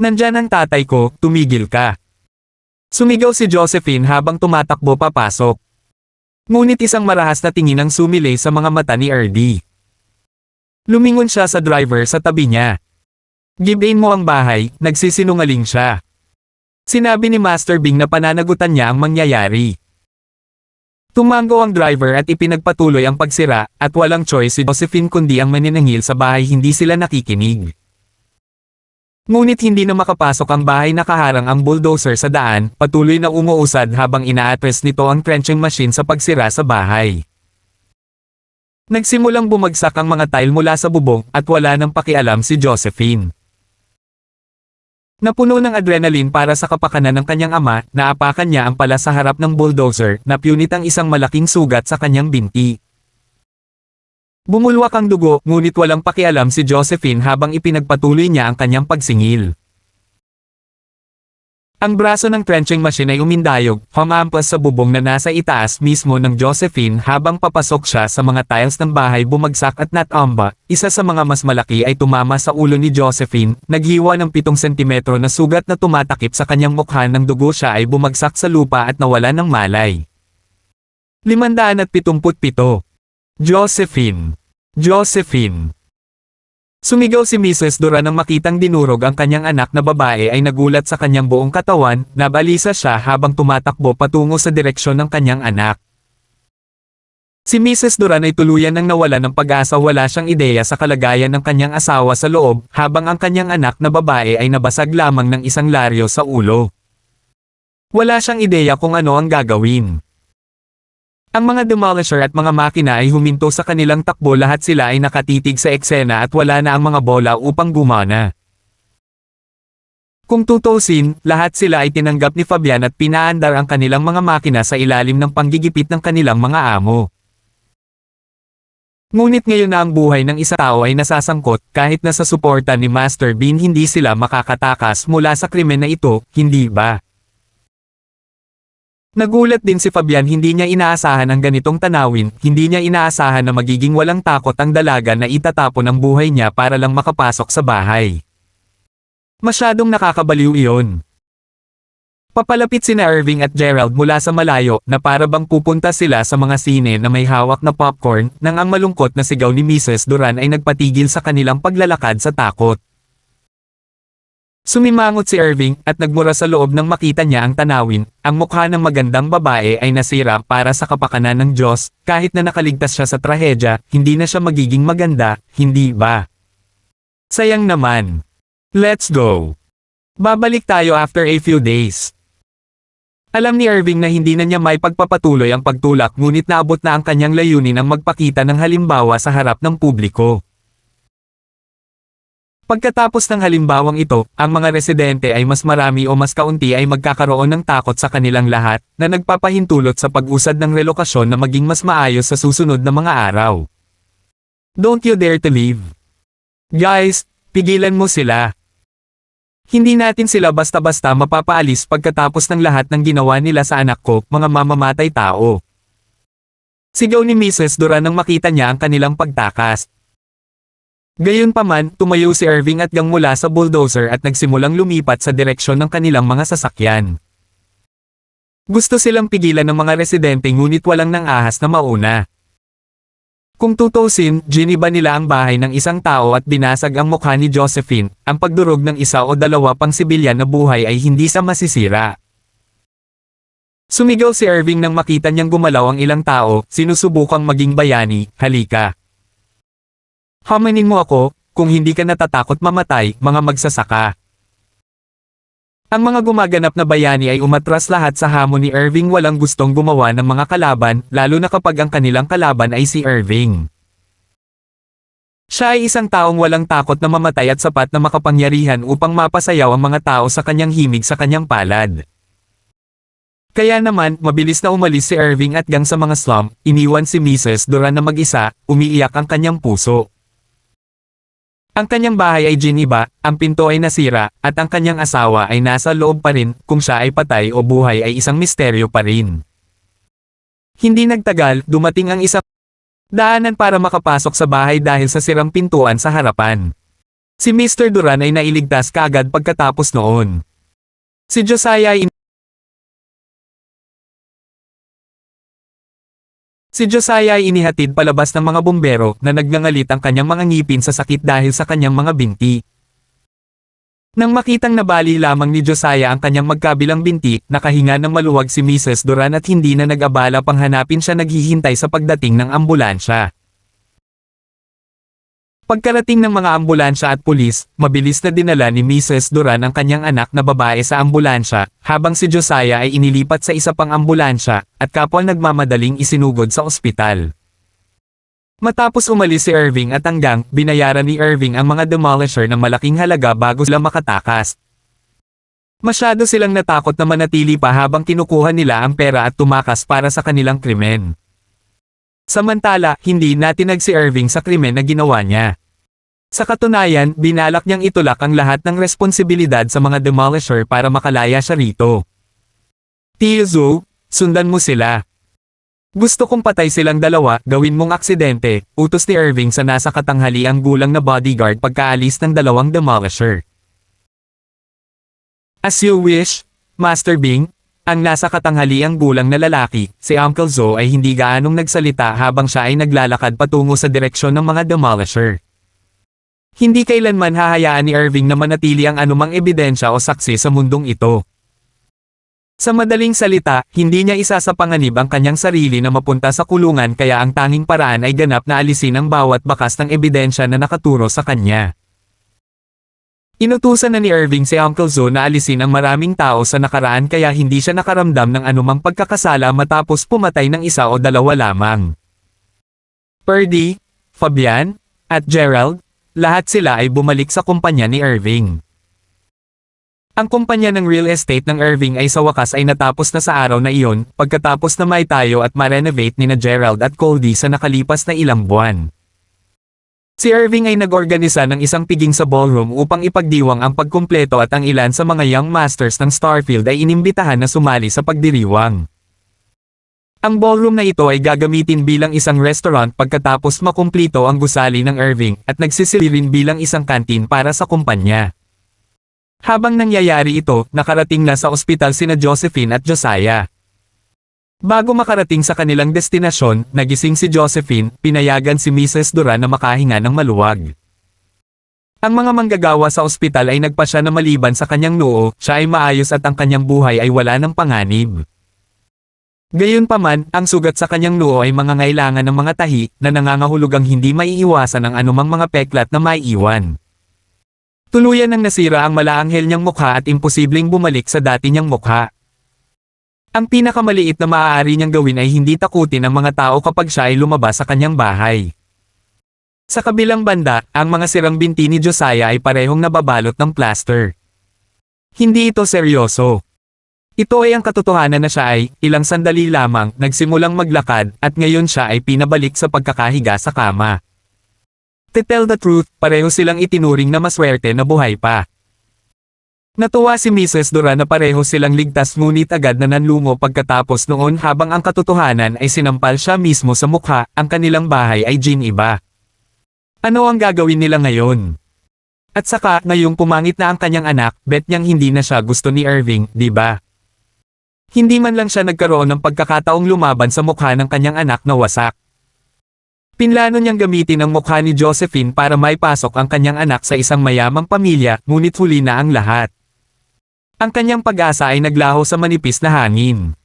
Nandyan ang tatay ko, tumigil ka. Sumigaw si Josephine habang tumatakbo papasok. Ngunit isang marahas na tingin ang sumilay sa mga mata ni Erdy. Lumingon siya sa driver sa tabi niya. Gibain mo ang bahay, nagsisinungaling siya. Sinabi ni Master Bing na pananagutan niya ang mangyayari. Tumango ang driver at ipinagpatuloy ang pagsira, at walang choice si Josephine kundi ang maninangil sa bahay hindi sila nakikinig. Ngunit hindi na makapasok ang bahay nakaharang ang bulldozer sa daan, patuloy na umuusad habang ina-address nito ang trenching machine sa pagsira sa bahay. Nagsimulang bumagsak ang mga tile mula sa bubong at wala nang pakialam si Josephine. Napuno ng adrenaline para sa kapakanan ng kanyang ama, naapakan niya ang pala sa harap ng bulldozer, napunit ang isang malaking sugat sa kanyang binti. Bumulwak ang dugo, ngunit walang pakialam si Josephine habang ipinagpatuloy niya ang kanyang pagsingil. Ang braso ng trenching machine ay umindayog, humampas sa bubong na nasa itaas mismo ng Josephine habang papasok siya sa mga tiles ng bahay bumagsak at natomba, isa sa mga mas malaki ay tumama sa ulo ni Josephine, naghiwa ng 7 sentimetro na sugat na tumatakip sa kanyang mukha ng dugo siya ay bumagsak sa lupa at nawala ng malay. 577. Josephine. Josephine. Sumigaw si Mrs. Duran nang makitang dinurog ang kanyang anak na babae ay nagulat sa kanyang buong katawan, nabalisa siya habang tumatakbo patungo sa direksyon ng kanyang anak. Si Mrs. Duran ay tuluyan nang nawala ng pag-asa, wala siyang ideya sa kalagayan ng kanyang asawa sa loob, habang ang kanyang anak na babae ay nabasag lamang ng isang laryo sa ulo. Wala siyang ideya kung ano ang gagawin. Ang mga demolisher at mga makina ay huminto sa kanilang takbo, lahat sila ay nakatitig sa eksena at wala na ang mga bola upang gumana. Kung tutusin, lahat sila ay tinanggap ni Fabian at pinaandar ang kanilang mga makina sa ilalim ng panggigipit ng kanilang mga amo. Ngunit ngayon na ang buhay ng isa tao ay nasasangkot, kahit na sa suporta ni Master Bean hindi sila makakatakas mula sa krimen na ito, hindi ba? Nagulat din si Fabian, hindi niya inaasahan ang ganitong tanawin, hindi niya inaasahan na magiging walang takot ang dalaga na itatapon ang buhay niya para lang makapasok sa bahay. Masyadong nakakabaliw iyon. Papalapit sina Irving at Gerald mula sa malayo na para bang pupunta sila sa mga sine na may hawak na popcorn, nang ang malungkot na sigaw ni Mrs. Duran ay nagpatigil sa kanilang paglalakad sa takot. Sumimangot si Irving at nagmura sa loob nang makita niya ang tanawin, ang mukha ng magandang babae ay nasira para sa kapakanan ng Diyos, kahit na nakaligtas siya sa trahedya, hindi na siya magiging maganda, hindi ba? Sayang naman. Let's go. Babalik tayo after a few days. Alam ni Irving na hindi na niya may pagpapatuloy ang pagtulak, ngunit naabot na ang kanyang layunin ang magpakita ng halimbawa sa harap ng publiko. Pagkatapos ng halimbawang ito, ang mga residente ay mas marami o mas kaunti ay magkakaroon ng takot sa kanilang lahat, na nagpapahintulot sa pag-usad ng relokasyon na maging mas maayos sa susunod na mga araw. Don't you dare to leave. Guys, pigilan mo sila. Hindi natin sila basta-basta mapapaalis pagkatapos ng lahat ng ginawa nila sa anak ko, mga mamamatay tao. Sigaw ni Mrs. Duran nang makita niya ang kanilang pagtakas. Gayunpaman, tumayo si Irving at gang mula sa bulldozer at nagsimulang lumipat sa direksyon ng kanilang mga sasakyan. Gusto silang pigilan ng mga residente ngunit walang nang ahas na mauna. Kung tutusin, giniba nila ang bahay ng isang tao at binasag ang mukha ni Josephine, ang pagdurog ng isa o dalawa pang sibilyan na buhay ay hindi sa masisira. Sumigaw si Irving nang makita niyang gumalaw ang ilang tao, sinusubukang maging bayani, halika. Hamanin mo ako, kung hindi ka natatakot mamatay, mga magsasaka. Ang mga gumaganap na bayani ay umatras lahat sa hamon ni Irving, walang gustong gumawa ng mga kalaban, lalo na kapag ang kanilang kalaban ay si Irving. Siya ay isang taong walang takot na mamatay at sapat na makapangyarihan upang mapasayaw ang mga tao sa kanyang himig sa kanyang palad. Kaya naman, mabilis na umalis si Irving at gang sa mga slum, iniwan si Mrs. Duran na mag-isa, umiiyak ang kanyang puso. Ang kanyang bahay ay giniba, ang pinto ay nasira, at ang kanyang asawa ay nasa loob pa rin, kung siya ay patay o buhay ay isang misteryo pa rin. Hindi nagtagal, dumating ang isang daanan para makapasok sa bahay dahil sa sirang pintuan sa harapan. Si Mr. Duran ay nailigtas kaagad pagkatapos noon. Si Josiah ay inihatid palabas ng mga bumbero na nagngangalit ang kanyang mga ngipin sa sakit dahil sa kanyang mga binti. Nang makitang nabali lamang ni Josiah ang kanyang magkabilang binti, nakahinga ng maluwag si Mrs. Duran at hindi na nag-abala pang hanapin siya naghihintay sa pagdating ng ambulansya. Pagkarating ng mga ambulansya at pulis, mabilis na dinala ni Mrs. Duran ang kanyang anak na babae sa ambulansya, habang si Josiah ay inilipat sa isa pang ambulansya, at kapwa nagmamadaling isinugod sa ospital. Matapos umalis si Irving at ang gang, binayaran ni Irving ang mga demolisher ng malaking halaga bago sila makatakas. Masyado silang natakot na manatili pa habang kinukuha nila ang pera at tumakas para sa kanilang krimen. Samantala, hindi natinag si Irving sa krimen na ginawa niya. Sa katunayan, binalak niyang itulak ang lahat ng responsibilidad sa mga demolisher para makalaya siya rito. Tio Zo, sundan mo sila. Gusto kong patay silang dalawa, gawin mong aksidente, utos ni Irving sa nasa katanghaliang gulang na bodyguard pagkaalis ng dalawang demolisher. As you wish, Master Bing. Ang nasa katanghaliang gulang na lalaki, si Uncle Zo ay hindi gaanong nagsalita habang siya ay naglalakad patungo sa direksyon ng mga demolisher. Hindi kailanman hahayaan ni Irving na manatili ang anumang ebidensya o saksi sa mundong ito. Sa madaling salita, hindi niya isasapanganib ang kanyang sarili na mapunta sa kulungan kaya ang tanging paraan ay ganap na alisin ang bawat bakas ng ebidensya na nakaturo sa kanya. Inutusan na ni Irving si Uncle Zo na alisin ang maraming tao sa nakaraan kaya hindi siya nakaramdam ng anumang pagkakasala matapos pumatay ng isa o dalawa lamang. Purdy, Fabian, at Gerald, lahat sila ay bumalik sa kumpanya ni Irving. Ang kumpanya ng real estate ng Irving ay sa wakas ay natapos na sa araw na iyon, pagkatapos na maitayo at ma-renovate ni na Gerald at Coldy sa nakalipas na ilang buwan. Si Irving ay nag-organisa ng isang piging sa ballroom upang ipagdiwang ang pagkumpleto at ang ilan sa mga young masters ng Starfield ay inimbitahan na sumali sa pagdiriwang. Ang ballroom na ito ay gagamitin bilang isang restaurant pagkatapos makumplito ang gusali ng Irving at nagsisilbi rin bilang isang kantin para sa kumpanya. Habang nangyayari ito, nakarating na sa ospital sina Josephine at Josiah. Bago makarating sa kanilang destinasyon, nagising si Josephine, pinayagan si Mrs. Duran na makahinga ng maluwag. Ang mga manggagawa sa ospital ay nagpasya na maliban sa kanyang noo, siya ay maayos at ang kanyang buhay ay wala ng panganib. Gayunpaman, ang sugat sa kanyang noo ay mangangailangan ng mga tahi, na nangangahulugang hindi maiiwasan ang anumang mga peklat na maiiwan. Tuluyan nang nasira ang malaanghel niyang mukha at imposibleng bumalik sa dati niyang mukha. Ang pinakamaliit na maaari niyang gawin ay hindi takutin ang mga tao kapag siya ay lumabas sa kanyang bahay. Sa kabilang banda, ang mga sirang binti ni Josiah ay parehong nababalot ng plaster. Hindi ito seryoso. Ito ay ang katotohanan na siya ay, ilang sandali lamang, nagsimulang maglakad, at ngayon siya ay pinabalik sa pagkakahiga sa kama. To tell the truth, pareho silang itinuring na maswerte na buhay pa. Natuwa si Mrs. Duran na pareho silang ligtas ngunit agad na nanlungo pagkatapos noon habang ang katotohanan ay sinampal siya mismo sa mukha, ang kanilang bahay ay giniba. Ano ang gagawin nila ngayon? At saka, ngayong pumangit na ang kanyang anak, bet niyang hindi na siya gusto ni Irving, di ba? Hindi man lang siya nagkaroon ng pagkakataong lumaban sa mukha ng kanyang anak na wasak. Pinlano niyang gamitin ang mukha ni Josephine para maipasok ang kanyang anak sa isang mayamang pamilya, ngunit huli na ang lahat. Ang kanyang pag-asa ay naglaho sa manipis na hangin.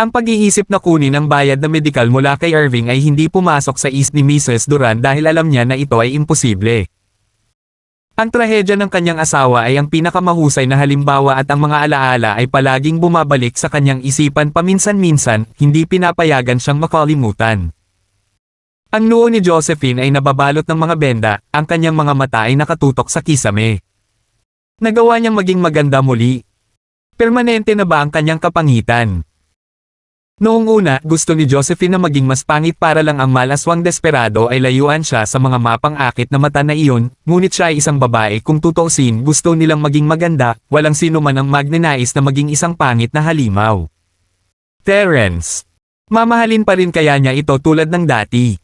Ang pag-iisip na kunin ang bayad na medikal mula kay Irving ay hindi pumasok sa isip ni Mrs. Duran dahil alam niya na ito ay imposible. Ang trahedya ng kanyang asawa ay ang pinakamahusay na halimbawa at ang mga alaala ay palaging bumabalik sa kanyang isipan paminsan-minsan, hindi pinapayagan siyang makalimutan. Ang noo ni Josephine ay nababalot ng mga benda, ang kanyang mga mata ay nakatutok sa kisame. Nagawa niyang maging maganda muli. Permanente na ba ang kanyang kapangitan? Noong una, gusto ni Josephine na maging mas pangit para lang ang malaswang desperado ay layuan siya sa mga mapang akit na mata na iyon, ngunit siya ay isang babae kung tutuusin gusto nilang maging maganda, walang sino man ang magnanais na maging isang pangit na halimaw. Terence. Mamahalin pa rin kaya niya ito tulad ng dati.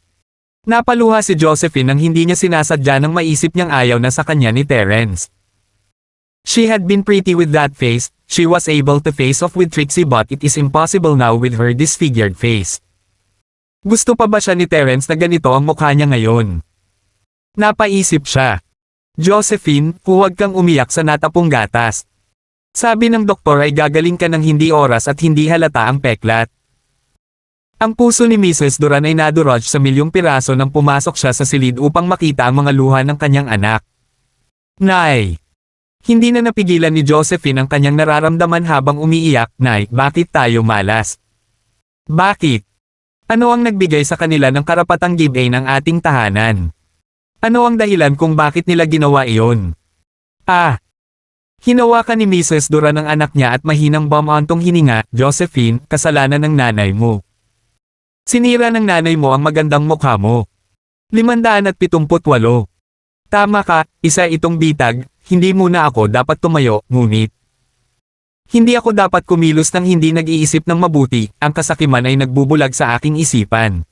Napaluha si Josephine nang hindi niya sinasadya nang maisip niyang ayaw na sa kanya ni Terence. She had been pretty with that face, she was able to face off with Trixie but it is impossible now with her disfigured face. Gusto pa ba siya ni Terence na ganito ang mukha niya ngayon? Napaisip siya. Josephine, huwag kang umiyak sa natapong gatas. Sabi ng doktor ay gagaling ka ng hindi oras at hindi halata ang peklat. Ang puso ni Mrs. Duran ay nadurog sa milyong piraso nang pumasok siya sa silid upang makita ang mga luha ng kanyang anak. Nay! Hindi na napigilan ni Josephine ang kanyang nararamdaman habang umiiyak, Nay, bakit tayo malas? Bakit? Ano ang nagbigay sa kanila ng karapatang give-in ng ating tahanan? Ano ang dahilan kung bakit nila ginawa iyon? Hinawakan ni Mrs. Duran ang anak niya at mahinang bumantong hininga, Josephine, kasalanan ng nanay mo. Sinira ng nanay mo ang magandang mukha mo. 578. Tama ka, isa itong bitag, hindi muna ako dapat tumayo, ngunit hindi ako dapat kumilos nang hindi nag-iisip ng mabuti, ang kasakiman ay nagbubulag sa aking isipan.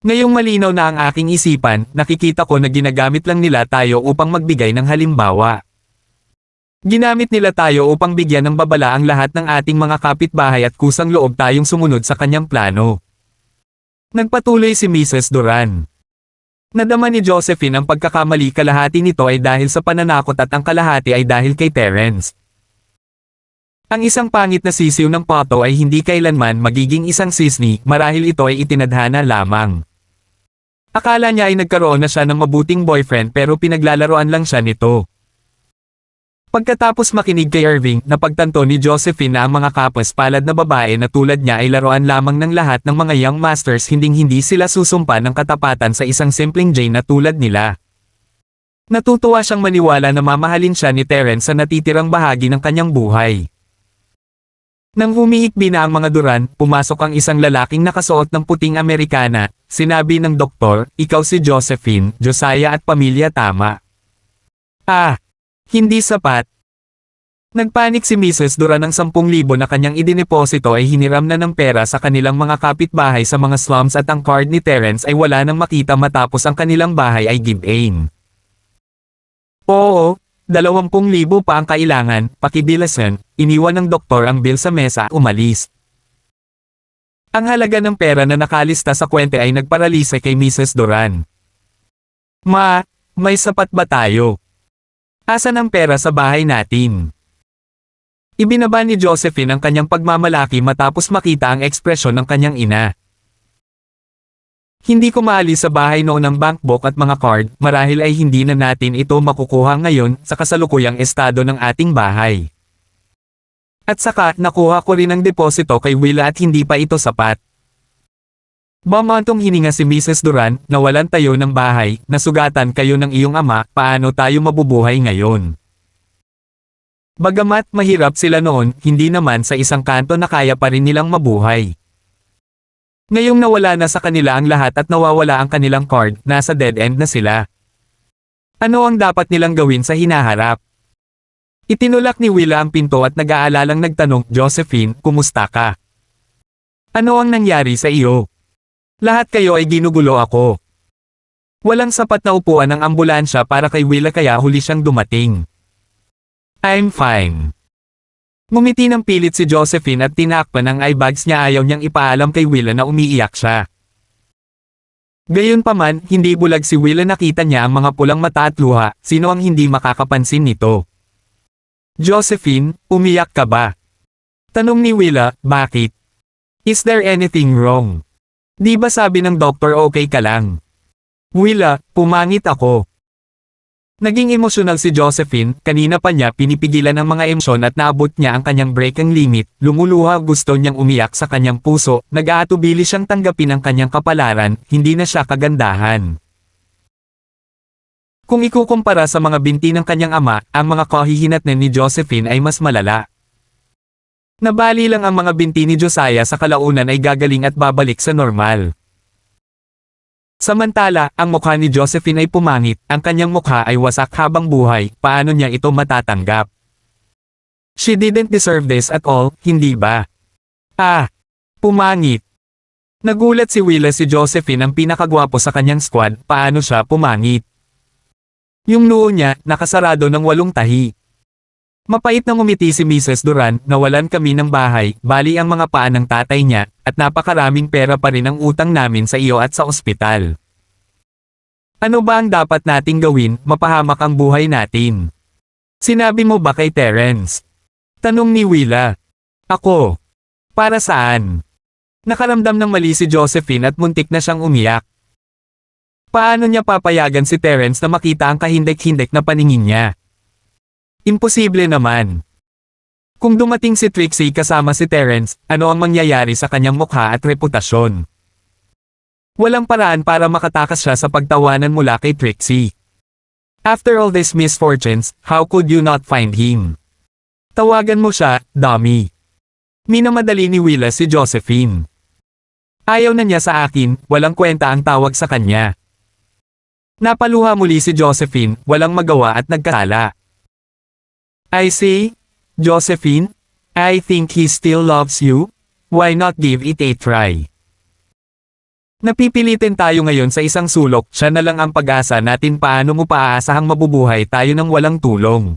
Ngayong malinaw na ang aking isipan, nakikita ko na ginagamit lang nila tayo upang magbigay ng halimbawa. Ginamit nila tayo upang bigyan ng babala ang lahat ng ating mga kapitbahay at kusang loob tayong sumunod sa kanyang plano. Nagpatuloy si Mrs. Duran. Nadama ni Josephine ang pagkakamali, kalahati nito ay dahil sa pananakot at ang kalahati ay dahil kay Terence. Ang isang pangit na sisiw ng pato ay hindi kailanman magiging isang sisni, marahil ito ay itinadhana lamang. Akala niya ay nagkaroon na siya ng mabuting boyfriend pero pinaglalaroan lang siya nito. Pagkatapos makinig kay Irving, napagtanto ni Josephine na ang mga kapos-palad na babae na tulad niya ay laruan lamang ng lahat ng mga young masters, hindi sila susumpa ng katapatan sa isang simpleng Jane na tulad nila. Natutuwa siyang maniwala na mamahalin siya ni Terence sa natitirang bahagi ng kanyang buhay. Nang humiikbi na ang mga Duran, pumasok ang isang lalaking nakasuot ng puting Amerikana, sinabi ng doktor, ikaw si Josephine, Josiah at pamilya tama. Hindi sapat. Nagpanik si Mrs. Duran ng 10,000 na kanyang idineposito ay hiniram na ng pera sa kanilang mga kapitbahay sa mga slums at ang card ni Terence ay wala nang makita matapos ang kanilang bahay ay give-in. Oo, 20,000 pa ang kailangan, pakibilasan, iniwan ng doktor ang bill sa mesa, umalis. Ang halaga ng pera na nakalista sa kwente ay nagparalisa kay Mrs. Duran. May sapat ba tayo? Asan ang pera sa bahay natin? Ibinaba ni Josephine ang kanyang pagmamalaki matapos makita ang ekspresyon ng kanyang ina. Hindi ko maalis sa bahay noon ang bankbook at mga card, marahil ay hindi na natin ito makukuha ngayon sa kasalukuyang estado ng ating bahay. At saka, nakuha ko rin ang deposito kay Willa at hindi pa ito sapat. Bumantong hininga si Mrs. Duran, nawalan tayo ng bahay, nasugatan kayo ng iyong ama, paano tayo mabubuhay ngayon? Bagamat mahirap sila noon, hindi naman sa isang kanto na kaya pa rin nilang mabuhay. Ngayong nawala na sa kanila ang lahat at nawawala ang kanilang card, nasa dead end na sila. Ano ang dapat nilang gawin sa hinaharap? Itinulak ni Willa ang pinto at nag-aalalang nagtanong, Josephine, kumusta ka? Ano ang nangyari sa iyo? Lahat kayo ay ginugulo ako. Walang sapat na upuan ng ambulansya para kay Willa kaya huli siyang dumating. I'm fine. Ngumiti ng pilit si Josephine at tinakpan ang eyebags niya, ayaw niyang ipaalam kay Willa na umiiyak siya. Gayunpaman, hindi bulag si Willa, nakita niya ang mga pulang mata at luha, sino ang hindi makakapansin nito? Josephine, umiyak ka ba? Tanong ni Willa, bakit? Is there anything wrong? Di ba sabi ng doktor okay ka lang? Willa, pumangit ako. Naging emosyonal si Josephine, kanina pa niya pinipigilan ang mga emosyon at naabot niya ang kanyang breaking limit, lumuluha gusto niyang umiyak sa kanyang puso, nag-aatubili siyang tanggapin ang kanyang kapalaran, hindi na siya kagandahan. Kung ikukumpara sa mga binti ng kanyang ama, ang mga kahihinatnan ni Josephine ay mas malala. Nabali lang ang mga binti ni Josiah sa kalaunan ay gagaling at babalik sa normal. Samantala, ang mukha ni Josephine ay pumangit, ang kanyang mukha ay wasak habang buhay, paano niya ito matatanggap? She didn't deserve this at all, hindi ba? Pumangit. Nagulat si Willa si Josephine ang pinakagwapo sa kanyang squad, paano siya pumangit? Yung noo niya, nakasarado ng 8 tahi. Mapait na ngumiti si Mrs. Duran, nawalan kami ng bahay, bali ang mga paa ng tatay niya, at napakaraming pera pa rin ang utang namin sa iyo at sa ospital. Ano ba ang dapat nating gawin, mapahamak ang buhay natin? Sinabi mo ba kay Terence? Tanong ni Willa. Ako. Para saan? Nakaramdam ng mali si Josephine at muntik na siyang umiyak. Paano niya papayagan si Terence na makita ang kahindek-hindek na paningin niya? Imposible naman. Kung dumating si Trixie kasama si Terence, ano ang mangyayari sa kanyang mukha at reputasyon? Walang paraan para makatakas siya sa pagtawanan mula kay Trixie. After all these misfortunes, how could you not find him? Tawagan mo siya, dummy. Minamadali ni Willa si Josephine. Ayaw na niya sa akin, walang kwenta ang tawag sa kanya. Napaluha muli si Josephine, walang magawa at nagkasala. I see, Josephine, I think he still loves you. Why not give it a try? Napipilitin tayo ngayon sa isang sulok, siya na lang ang pag-asa natin paano mo paaasahang mabubuhay tayo ng walang tulong.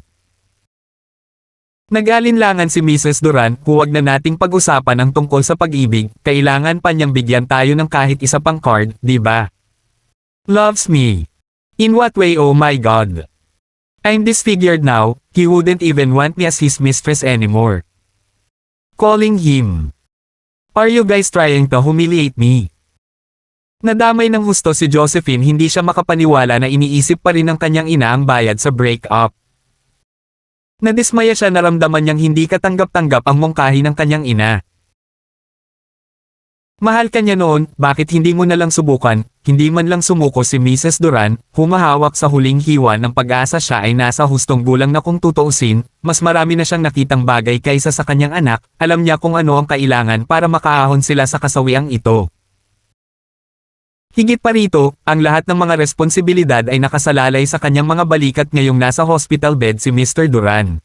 Nag-alinlangan si Mrs. Duran, huwag na nating pag-usapan ang tungkol sa pag-ibig, kailangan pa niyang bigyan tayo ng kahit isa pang card, di ba? Loves me. In what way, oh my God? I'm disfigured now, he wouldn't even want me as his mistress anymore. Calling him. Are you guys trying to humiliate me? Nadamay ng husto si Josephine, hindi siya makapaniwala na iniisip pa rin ng kanyang ina ang bayad sa break-up. Nadismaya siya, naramdaman niyang hindi katanggap-tanggap ang mungkahi ng kanyang ina. Mahal ka niya noon, bakit hindi mo na lang subukan? Hindi man lang sumuko si Mrs. Duran, humahawak sa huling hiwa ng pag-asa, siya ay nasa hustong gulang na kung tutuusin, mas marami na siyang nakitang bagay kaysa sa kanyang anak, alam niya kung ano ang kailangan para makaahon sila sa kasawiang ito. Higit pa rito, ang lahat ng mga responsibilidad ay nakasalalay sa kanyang mga balikat ngayong nasa hospital bed si Mr. Duran.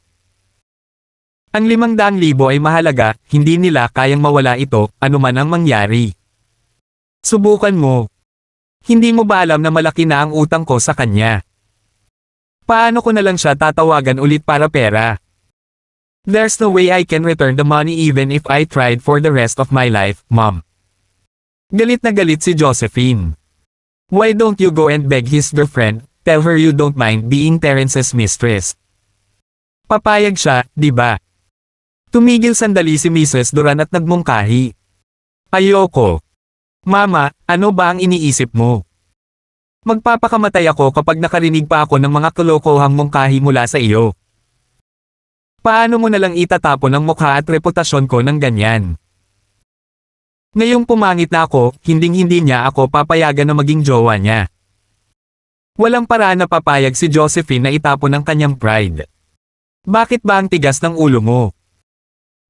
Ang 500,000 ay mahalaga, hindi nila kayang mawala ito, anuman ang mangyari. Subukan mo. Hindi mo ba alam na malaki na ang utang ko sa kanya? Paano ko na lang siya tatawagan ulit para pera? There's no way I can return the money even if I tried for the rest of my life, Mom. Galit na galit si Josephine. Why don't you go and beg his girlfriend, tell her you don't mind being Terence's mistress? Papayag siya, di ba? Tumigil sandali si Mrs. Duran at nagmungkahi. Ayoko. Mama, ano ba ang iniisip mo? Magpapakamatay ako kapag nakarinig pa ako ng mga kalokohang mungkahi mula sa iyo. Paano mo nalang itatapon ang mukha at reputasyon ko ng ganyan? Ngayong pumangit na ako, hinding-hindi niya ako papayagan na maging jowa niya. Walang paraan na papayag si Josephine na itapon ang kanyang pride. Bakit ba ang tigas ng ulo mo?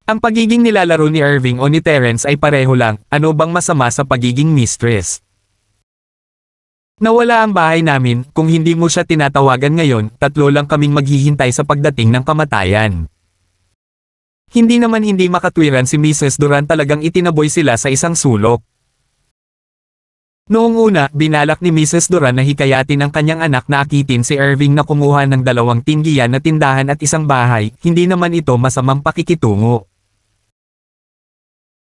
Ang pagiging nilalaro ni Irving o ni Terence ay pareho lang, ano bang masama sa pagiging mistress? Nawala ang bahay namin, kung hindi mo siya tinatawagan ngayon, 3 lang kaming maghihintay sa pagdating ng kamatayan. Hindi naman hindi makatwiran si Mrs. Duran, talagang itinaboy sila sa isang sulok. Noong una, binalak ni Mrs. Duran na hikayatin ang kanyang anak na akitin si Irving na kumuha ng 2 tinggian na tindahan at isang bahay, hindi naman ito masamang pakikitungo.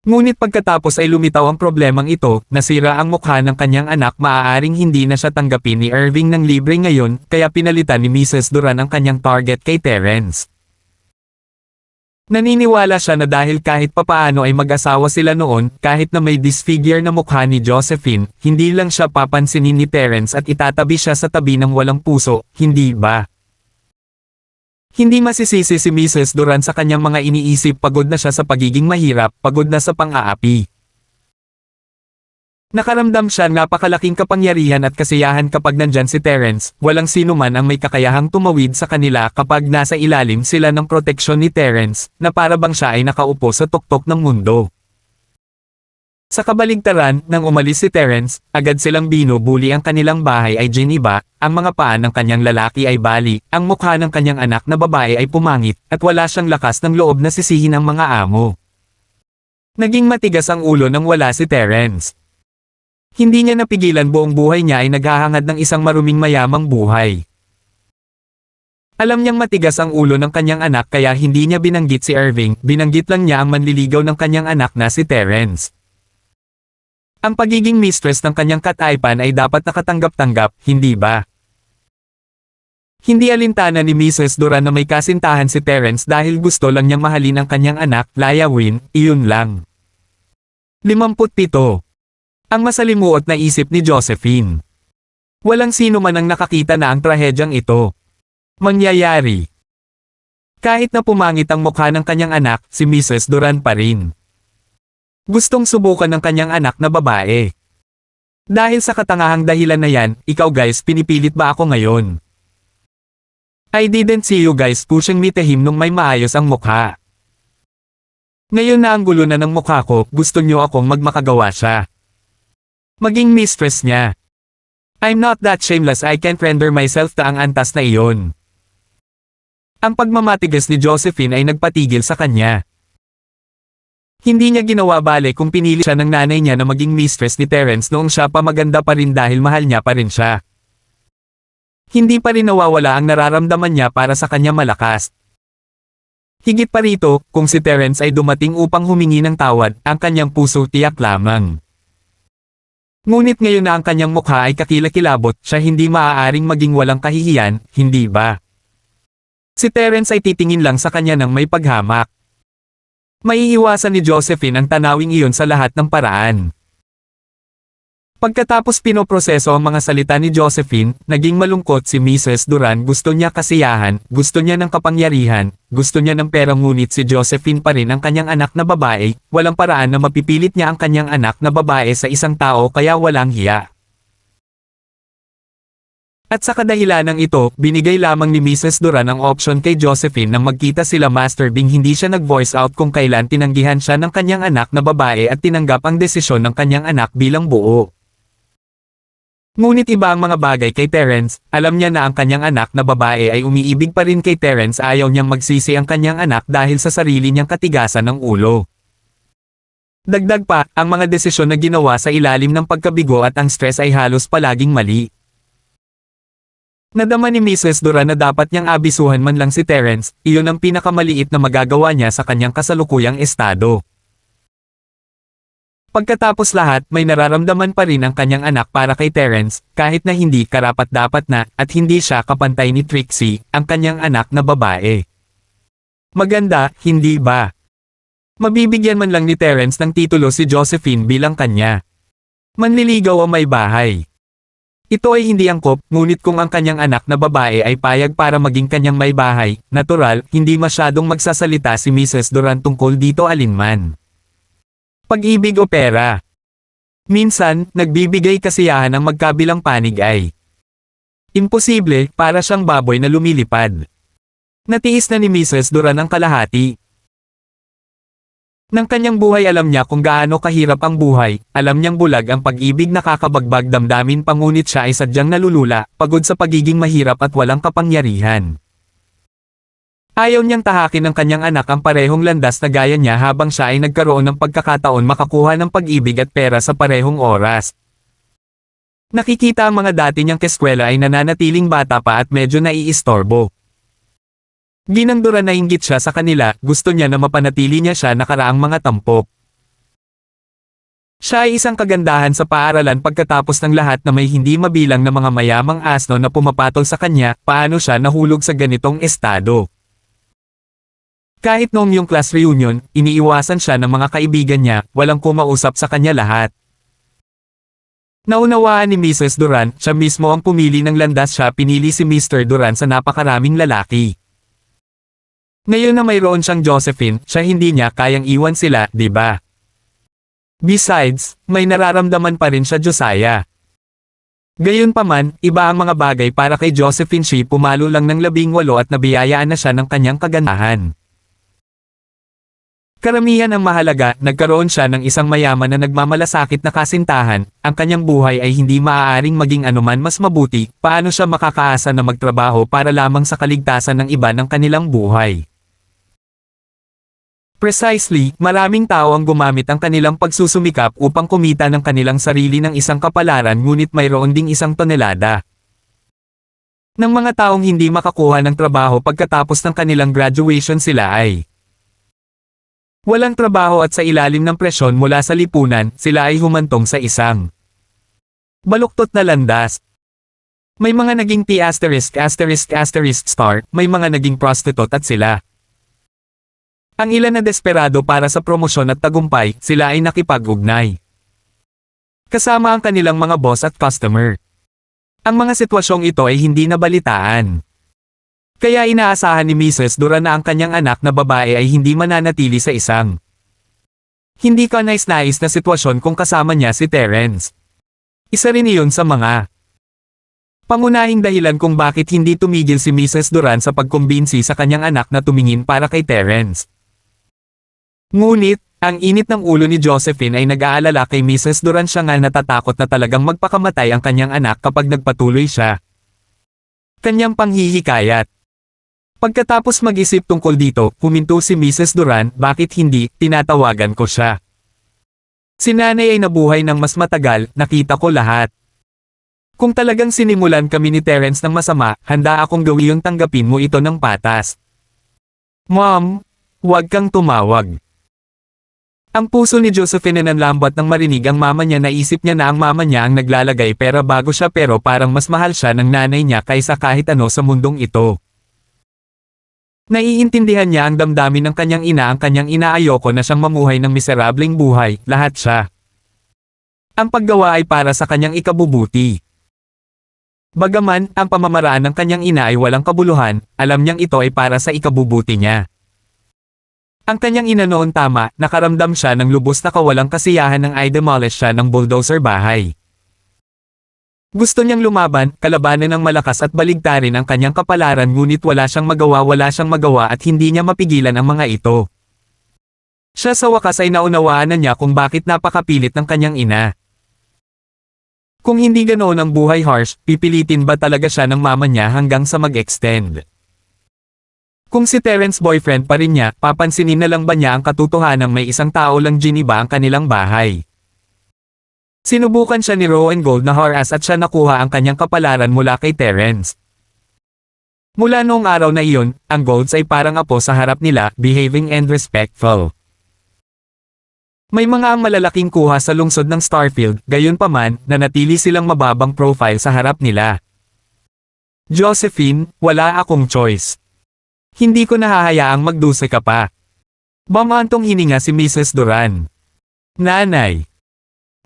Ngunit pagkatapos ay lumitaw ang problemang ito, nasira ang mukha ng kanyang anak, maaaring hindi na siya tanggapin ni Irving ng libre ngayon, kaya pinalitan ni Mrs. Duran ang kanyang target kay Terence. Naniniwala siya na dahil kahit papaano ay mag-asawa sila noon, kahit na may disfigure na mukha ni Josephine, hindi lang siya papansinin ni Terence at itatabi siya sa tabi ng walang puso, hindi ba? Hindi masisisi si Mrs. Duran sa kanyang mga iniisip, pagod na siya sa pagiging mahirap, pagod na sa pang-aapi. Nakaramdam siya ng napakalaking kapangyarihan at kasiyahan kapag nandyan si Terence, walang sino man ang may kakayahang tumawid sa kanila kapag nasa ilalim sila ng proteksyon ni Terence, na para bang siya ay nakaupo sa tuktok ng mundo. Sa kabaligtaran, nang umalis si Terence, agad silang binubuli. Ang kanilang bahay ay giniba, ang mga paa ng kanyang lalaki ay bali, ang mukha ng kanyang anak na babae ay pumangit, at wala siyang lakas ng loob na sisihin ang mga amo. Naging matigas ang ulo nang wala si Terence. Hindi niya napigilan, buong buhay niya ay naghahangad ng isang maruming mayamang buhay. Alam niyang matigas ang ulo ng kanyang anak kaya hindi niya binanggit si Irving, binanggit lang niya ang manliligaw ng kanyang anak na si Terence. Ang pagiging mistress ng kanyang kataypan ay dapat nakatanggap-tanggap, hindi ba? Hindi alintana ni Mrs. Duran na may kasintahan si Terence dahil gusto lang niyang mahalin ang kanyang anak, layawin, iyon lang. 57. Ang masalimuot na isip ni Josephine. Walang sino man ang nakakita na ang trahedyang ito mangyayari. Kahit na pumangit ang mukha ng kanyang anak, si Mrs. Duran pa rin gustong subukan ng kanyang anak na babae. Dahil sa katangahang dahilan na yan, ikaw guys, pinipilit ba ako ngayon? I didn't see you guys pushing me to him nung may maayos ang mukha. Ngayon na ang gulo na ng mukha ko, gusto nyo akong magmakagawa siya. Maging mistress niya. I'm not that shameless, I can't render myself to ang antas na iyon. Ang pagmamatigas ni Josephine ay nagpatigil sa kanya. Hindi niya ginawa bale kung pinili siya ng nanay niya na maging mistress ni Terence noong siya pa maganda pa rin dahil mahal niya pa rin siya. Hindi pa rin nawawala ang nararamdaman niya para sa kanya malakas. Higit pa rito, kung si Terence ay dumating upang humingi ng tawad, ang kanyang puso tiyak lamang. Ngunit ngayon na ang kanyang mukha ay kakilakilabot, siya hindi maaaring maging walang kahihiyan, hindi ba? Si Terence ay titingin lang sa kanya ng may paghamak. Maiiwasan ni Josephine ang tanawing iyon sa lahat ng paraan. Pagkatapos pinoproseso ang mga salita ni Josephine, naging malungkot si Mrs. Duran. Gusto niya kasiyahan, gusto niya ng kapangyarihan, gusto niya ng pera, ngunit si Josephine pa rin ang kanyang anak na babae, walang paraan na mapipilit niya ang kanyang anak na babae sa isang tao kaya walang hiya. At sa kadahilanang ito, binigay lamang ni Mrs. Duran ang option kay Josephine nang magkita sila Master Bing. Hindi siya nag-voice out kung kailan tinanggihan siya ng kanyang anak na babae at tinanggap ang desisyon ng kanyang anak bilang buo. Ngunit iba ang mga bagay kay Terence, alam niya na ang kanyang anak na babae ay umiibig pa rin kay Terence. Ayaw niyang magsisi ang kanyang anak dahil sa sarili niyang katigasan ng ulo. Dagdag pa, ang mga desisyon na ginawa sa ilalim ng pagkabigo at ang stress ay halos palaging mali. Nadama ni Mrs. Duran na dapat niyang abisuhan man lang si Terence, iyon ang pinakamaliit na magagawa niya sa kanyang kasalukuyang estado. Pagkatapos lahat, may nararamdaman pa rin ang kanyang anak para kay Terence, kahit na hindi karapat-dapat na, at hindi siya kapantay ni Trixie, ang kanyang anak na babae. Maganda, hindi ba? Mabibigyan man lang ni Terence ng titulo si Josephine bilang kanya manliligaw o may bahay. Ito ay hindi angkop, ngunit kung ang kanyang anak na babae ay payag para maging kanyang may bahay, natural, hindi masyadong magsasalita si Mrs. Duran tungkol dito alinman. Pag-ibig o pera. Minsan, nagbibigay kasiyahan ang magkabilang panig ay imposible, para siyang baboy na lumilipad. Natiis na ni Mrs. Duran ang kalahati ng kanyang buhay. Alam niya kung gaano kahirap ang buhay, alam niyang bulag ang pag-ibig, nakakabagbag damdamin, pangunit siya ay sadyang nalulula, pagod sa pagiging mahirap at walang kapangyarihan. Ayaw niyang tahakin ng kanyang anak ang parehong landas na gaya niya habang siya ay nagkaroon ng pagkakataon makakuha ng pag-ibig at pera sa parehong oras. Nakikita ang mga dati niyang keskwela ay nananatiling bata pa at medyo naiistorbo. Ginangdura na inggit siya sa kanila, gusto niya na mapanatili niya siya nakaraang mga tampok. Siya ay isang kagandahan sa paaralan pagkatapos ng lahat na may hindi mabilang na mga mayamang asno na pumapatol sa kanya, paano siya nahulog sa ganitong estado? Kahit noong yung class reunion, iniiwasan siya ng mga kaibigan niya, walang kumausap sa kanya lahat. Naunawaan ni Mrs. Duran, siya mismo ang pumili ng landas, siya pinili si Mr. Duran sa napakaraming lalaki. Ngayon na mayroon siyang Josephine, siya hindi niya kayang iwan sila, di ba? Besides, may nararamdaman pa rin siya Josiah. Gayunpaman, iba ang mga bagay para kay Josephine, siya pumalo lang ng 18 at nabiyayaan na siya ng kanyang kagandahan. Karamihan ang mahalaga, nagkaroon siya ng isang mayaman na nagmamalasakit na kasintahan, ang kanyang buhay ay hindi maaaring maging anuman mas mabuti, paano siya makakaasa na magtrabaho para lamang sa kaligtasan ng iba ng kanilang buhay. Precisely, maraming tao ang gumamit ang kanilang pagsusumikap upang kumita ng kanilang sarili ng isang kapalaran, ngunit mayroon ding 1 tonelada ng mga taong hindi makakuha ng trabaho pagkatapos ng kanilang graduation, sila ay walang trabaho at sa ilalim ng presyon mula sa lipunan, sila ay humantong sa isang baluktot na landas. May mga naging P********, may mga naging prostitute at sila. Ang ilan na desperado para sa promosyon at tagumpay, sila ay nakipag-ugnay kasama ang kanilang mga boss at customer. Ang mga sitwasyong ito ay hindi nabalitaan. Kaya inaasahan ni Mrs. Duran na ang kanyang anak na babae ay hindi mananatili sa isang hindi kanais-nais na sitwasyon kung kasama niya si Terence. Isa rin iyon sa mga pangunahing dahilan kung bakit hindi tumigil si Mrs. Duran sa pagkumbinsi sa kanyang anak na tumingin para kay Terence. Ngunit, ang init ng ulo ni Josephine ay nag-aalala kay Mrs. Duran, siya nga natatakot na talagang magpakamatay ang kanyang anak kapag nagpatuloy siya. Kanyang panghihikayat. Pagkatapos mag-isip tungkol dito, huminto si Mrs. Duran, bakit hindi, tinatawagan ko siya. Si nanay ay nabuhay ng mas matagal, nakita ko lahat. Kung talagang sinimulan kami ni Terence ng masama, handa akong gawin tanggapin mo ito ng patas. Mom, huwag kang tumawag. Ang puso ni Josephine ay nanlambat nang marinig ang mama niya, naisip niya na ang mama niya ang naglalagay pera bago siya, pero parang mas mahal siya ng nanay niya kaysa kahit ano sa mundong ito. Naiintindihan niya ang damdamin ng kanyang ina, ang kanyang ina ayoko na siyang mamuhay ng miserableng buhay, lahat siya. Ang paggawa ay para sa kanyang ikabubuti. Bagaman, ang pamamaraan ng kanyang ina ay walang kabuluhan, alam niyang ito ay para sa ikabubuti niya. Ang kanyang ina noon tama, nakaramdam siya ng lubos na kawalang kasiyahan nang i-demolish siya ng bulldozer bahay. Gusto niyang lumaban, kalabanan ng malakas at baligtarin ang kanyang kapalaran, ngunit wala siyang magawa at hindi niya mapigilan ang mga ito. Siya sa wakas ay naunawaan na niya kung bakit napakapilit ng kanyang ina. Kung hindi ganoon ang buhay harsh, pipilitin ba talaga siya ng mama niya hanggang sa mag-extend? Kung si Terence boyfriend pa rin niya, papansinin na lang ba niya ang katotohanang may isang tao lang giniba ang kanilang bahay? Sinubukan siya ni Rowan Gold na harass at siya nakuha ang kanyang kapalaran mula kay Terence. Mula noong araw na iyon, ang Golds ay parang apo sa harap nila, behaving and respectful. May mga ang malalaking kuha sa lungsod ng Starfield, gayunpaman, nanatili silang mababang profile sa harap nila. Josephine, wala akong choice. Hindi ko nahahayaang magduse ka pa. Bamantong hininga si Mrs. Duran. Nanay.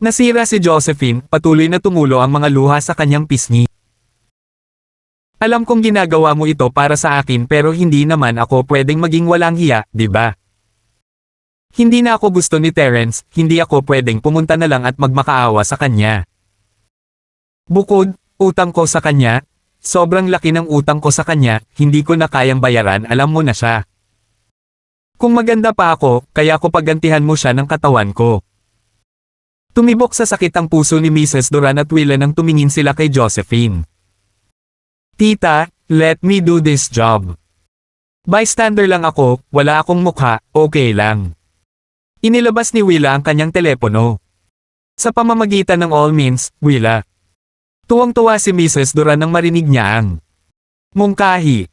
Nasira si Josephine, patuloy na tumulo ang mga luha sa kanyang pisngi. Alam kong ginagawa mo ito para sa akin, pero hindi naman ako pwedeng maging walang hiya, di ba? Hindi na ako gusto ni Terence, hindi ako pwedeng pumunta na lang at magmakaawa sa kanya. Bukod, utang ko sa kanya, sobrang laki ng utang ko sa kanya, hindi ko na kayang bayaran, alam mo na siya. Kung maganda pa ako, kaya ko pagantihan mo siya ng katawan ko. Tumibok sa sakit ang puso ni Mrs. Duran at Willa nang tumingin sila kay Josephine. Tita, let me do this job. Bystander lang ako, wala akong mukha, okay lang. Inilabas ni Willa ang kanyang telepono. Sa pamamagitan ng all means, Willa. Tuwang-tuwa si Mrs. Duran nang marinig niya ang mungkahi.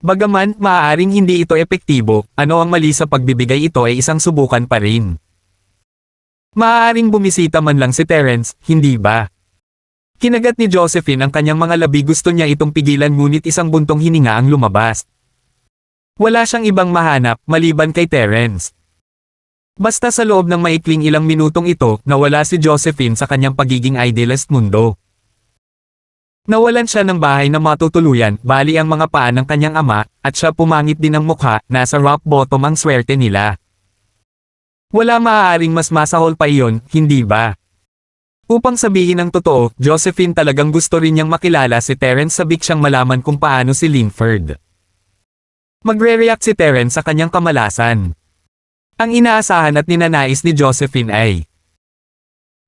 Bagaman, maaaring hindi ito epektibo, ano ang mali sa pagbibigay, ito ay isang subukan pa rin. Maaaring bumisita man lang si Terence, hindi ba? Kinagat ni Josephine ang kanyang mga labi, gusto niya itong pigilan ngunit isang buntong hininga ang lumabas. Wala siyang ibang mahanap maliban kay Terence. Basta sa loob ng maikling ilang minutong ito, nawala si Josephine sa kanyang pagiging idealist mundo. Nawalan siya ng bahay na matutuluyan, bali ang mga paa ng kanyang ama, at siya pumangit din ang mukha, nasa rock bottom ang swerte nila. Wala maaaring mas masahol pa iyon, hindi ba? Upang sabihin ang totoo, Josephine talagang gusto rin niyang makilala si Terence sabik siyang malaman kung paano si Linford. Magre-react si Terence sa kanyang kamalasan. Ang inaasahan at ninanais ni Josephine ay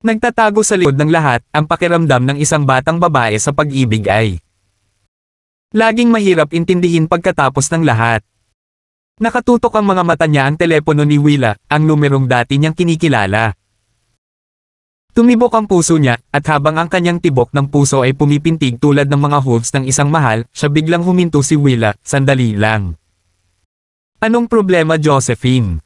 nagtatago sa likod ng lahat, ang pakiramdam ng isang batang babae sa pag-ibig ay laging mahirap intindihin pagkatapos ng lahat. Nakatutok ang mga mata niya ang telepono ni Willa, ang numerong dati niyang kinikilala. Tumibok ang puso niya, at habang ang kanyang tibok ng puso ay pumipintig tulad ng mga hooves ng isang mahal, siya biglang huminto si Willa, sandali lang. Anong problema, Josephine?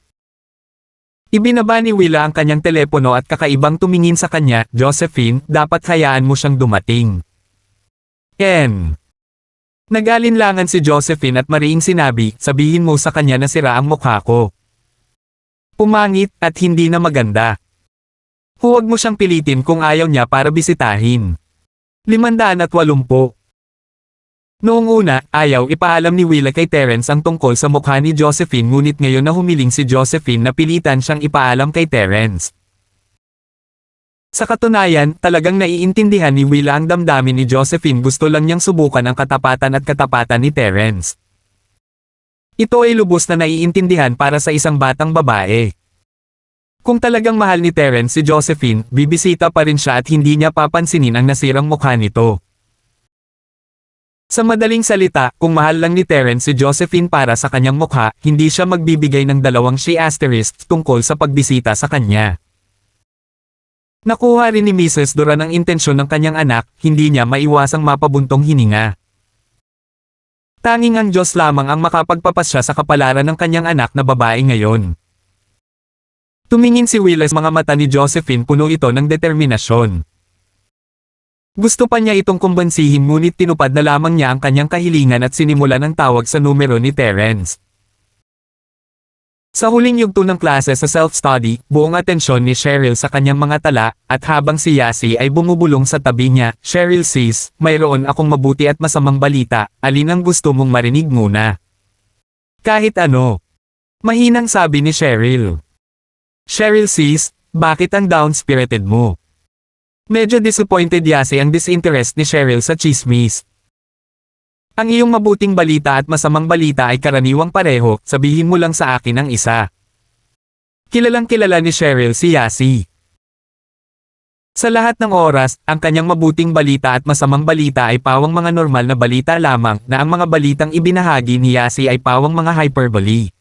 Ibinaba ni Willa ang kanyang telepono at kakaibang tumingin sa kanya, Josephine, dapat hayaan mo siyang dumating. Ken. Nagalinlangan si Josephine at mariing sinabi, sabihin mo sa kanya na sira ang mukha ko. Pumangit at hindi na maganda. Huwag mo siyang pilitin kung ayaw niya para bisitahin. 580. Noong una, ayaw ipaalam ni Willa kay Terence ang tungkol sa mukha ni Josephine ngunit ngayon na humiling si Josephine na pilitan siyang ipaalam kay Terence. Sa katunayan, talagang naiintindihan ni Willa ang damdamin ni Josephine, gusto lang niyang subukan ang katapatan ni Terence. Ito ay lubos na naiintindihan para sa isang batang babae. Kung talagang mahal ni Terence si Josephine, bibisita pa rin siya at hindi niya papansinin ang nasirang mukha nito. Sa madaling salita, kung mahal lang ni Terence si Josephine para sa kanyang mukha, hindi siya magbibigay ng dalawang she asterisk tungkol sa pagbisita sa kanya. Nakuha rin ni Mrs. Duran ang intensyon ng kanyang anak, hindi niya maiwasang mapabuntong hininga. Tanging ang Diyos lamang ang makapagpapasya sa kapalaran ng kanyang anak na babae ngayon. Tumingin si Willa sa mga mata ni Josephine, puno ito ng determinasyon. Gusto pa niya itong kumbansihin ngunit tinupad na lamang niya ang kanyang kahilingan at sinimulan ang tawag sa numero ni Terence. Sa huling yugto ng klase sa self-study, buong atensyon ni Cheryl sa kanyang mga tala, at habang si Yasi ay bumubulong sa tabi niya, Cheryl sis, mayroon akong mabuti at masamang balita, alin ang gusto mong marinig muna? Kahit ano. Mahinang sabi ni Cheryl. Cheryl sis, bakit ang down-spirited mo? Medyo disappointed Yasi ang disinterest ni Cheryl sa chismis. Ang iyong mabuting balita at masamang balita ay karaniwang pareho, sabihin mo lang sa akin ang isa. Kilalang kilala ni Cheryl si Yasi. Sa lahat ng oras, ang kanyang mabuting balita at masamang balita ay pawang mga normal na balita lamang, na ang mga balitang ibinahagi ni Yasi ay pawang mga hyperbole.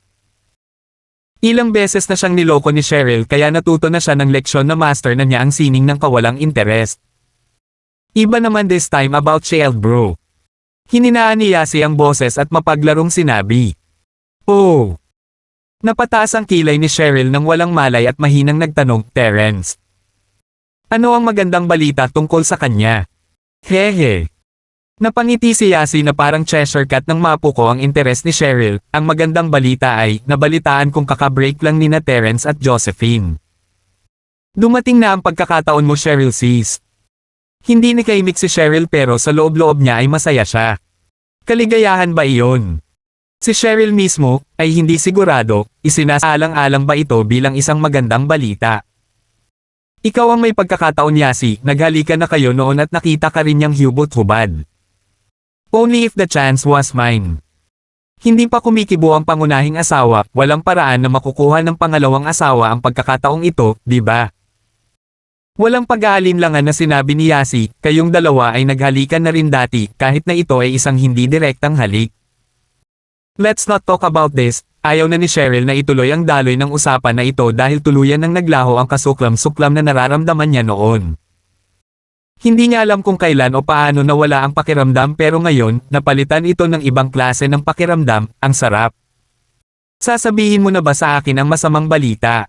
Ilang beses na siyang niloko ni Cheryl kaya natuto na siya ng leksyon na master na niya ang sining ng kawalang interest. Iba naman this time about Shield bro. Hininaan ni Yasi ang boses at mapaglarong sinabi. Oh! Napataas ang kilay ni Cheryl nang walang malay at mahinang nagtanong, Terence. Ano ang magandang balita tungkol sa kanya? Hehe. Napangiti si Yasi na parang Cheshire Cat nang mapuko ang interes ni Cheryl. Ang magandang balita ay, nabalitaan kong kakabreak lang nina Terence at Josephine. Dumating na ang pagkakataon mo Cheryl sis. Hindi nikaimik si Cheryl pero sa loob-loob niya ay masaya siya. Kaligayahan ba iyon? Si Cheryl mismo, ay hindi sigurado, isinasalang-alang ba ito bilang isang magandang balita. Ikaw ang may pagkakataon Yasi, naghalikan na kayo noon at nakita ka rin niyang hubot-hubad. Only if the chance was mine. Hindi pa kumikibo ang pangunahing asawa, walang paraan na makukuha ng pangalawang asawa ang pagkakataong ito, di ba? Walang pag-aalinlangan na sinabi ni Yasi, kayong dalawa ay naghalikan na rin dati, kahit na ito ay isang hindi direktang halik. Let's not talk about this, ayaw na ni Cheryl na ituloy ang daloy ng usapan na ito dahil tuluyan nang naglaho ang kasuklam-suklam na nararamdaman niya noon. Hindi niya alam kung kailan o paano nawala ang pakiramdam pero ngayon, napalitan ito ng ibang klase ng pakiramdam, ang sarap. Sasabihin mo na ba sa akin ang masamang balita?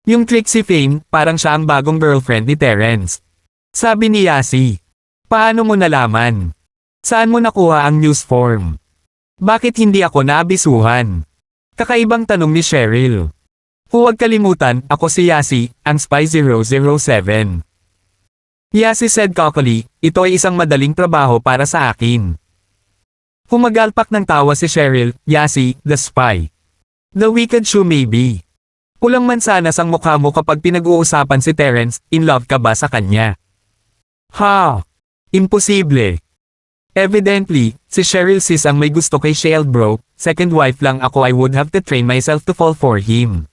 Yung Trixie Fane, parang siya ang bagong girlfriend ni Terence. Sabi ni Yasi. Paano mo nalaman? Saan mo nakuha ang news form? Bakit hindi ako naabisuhan? Kakaibang tanong ni Cheryl. Huwag kalimutan, ako si Yasi, ang Spy 007. Yasi said cockily, ito ay isang madaling trabaho para sa akin. Humagalpak ng tawa si Cheryl, Yasi, the spy. The wicked shoe maybe. Pulang mansanas ang mukha mo kapag pinag-uusapan si Terence, in love ka ba sa kanya? Ha! Imposible. Evidently, si Cheryl sis ang may gusto kay Shale bro, second wife lang ako I would have to train myself to fall for him.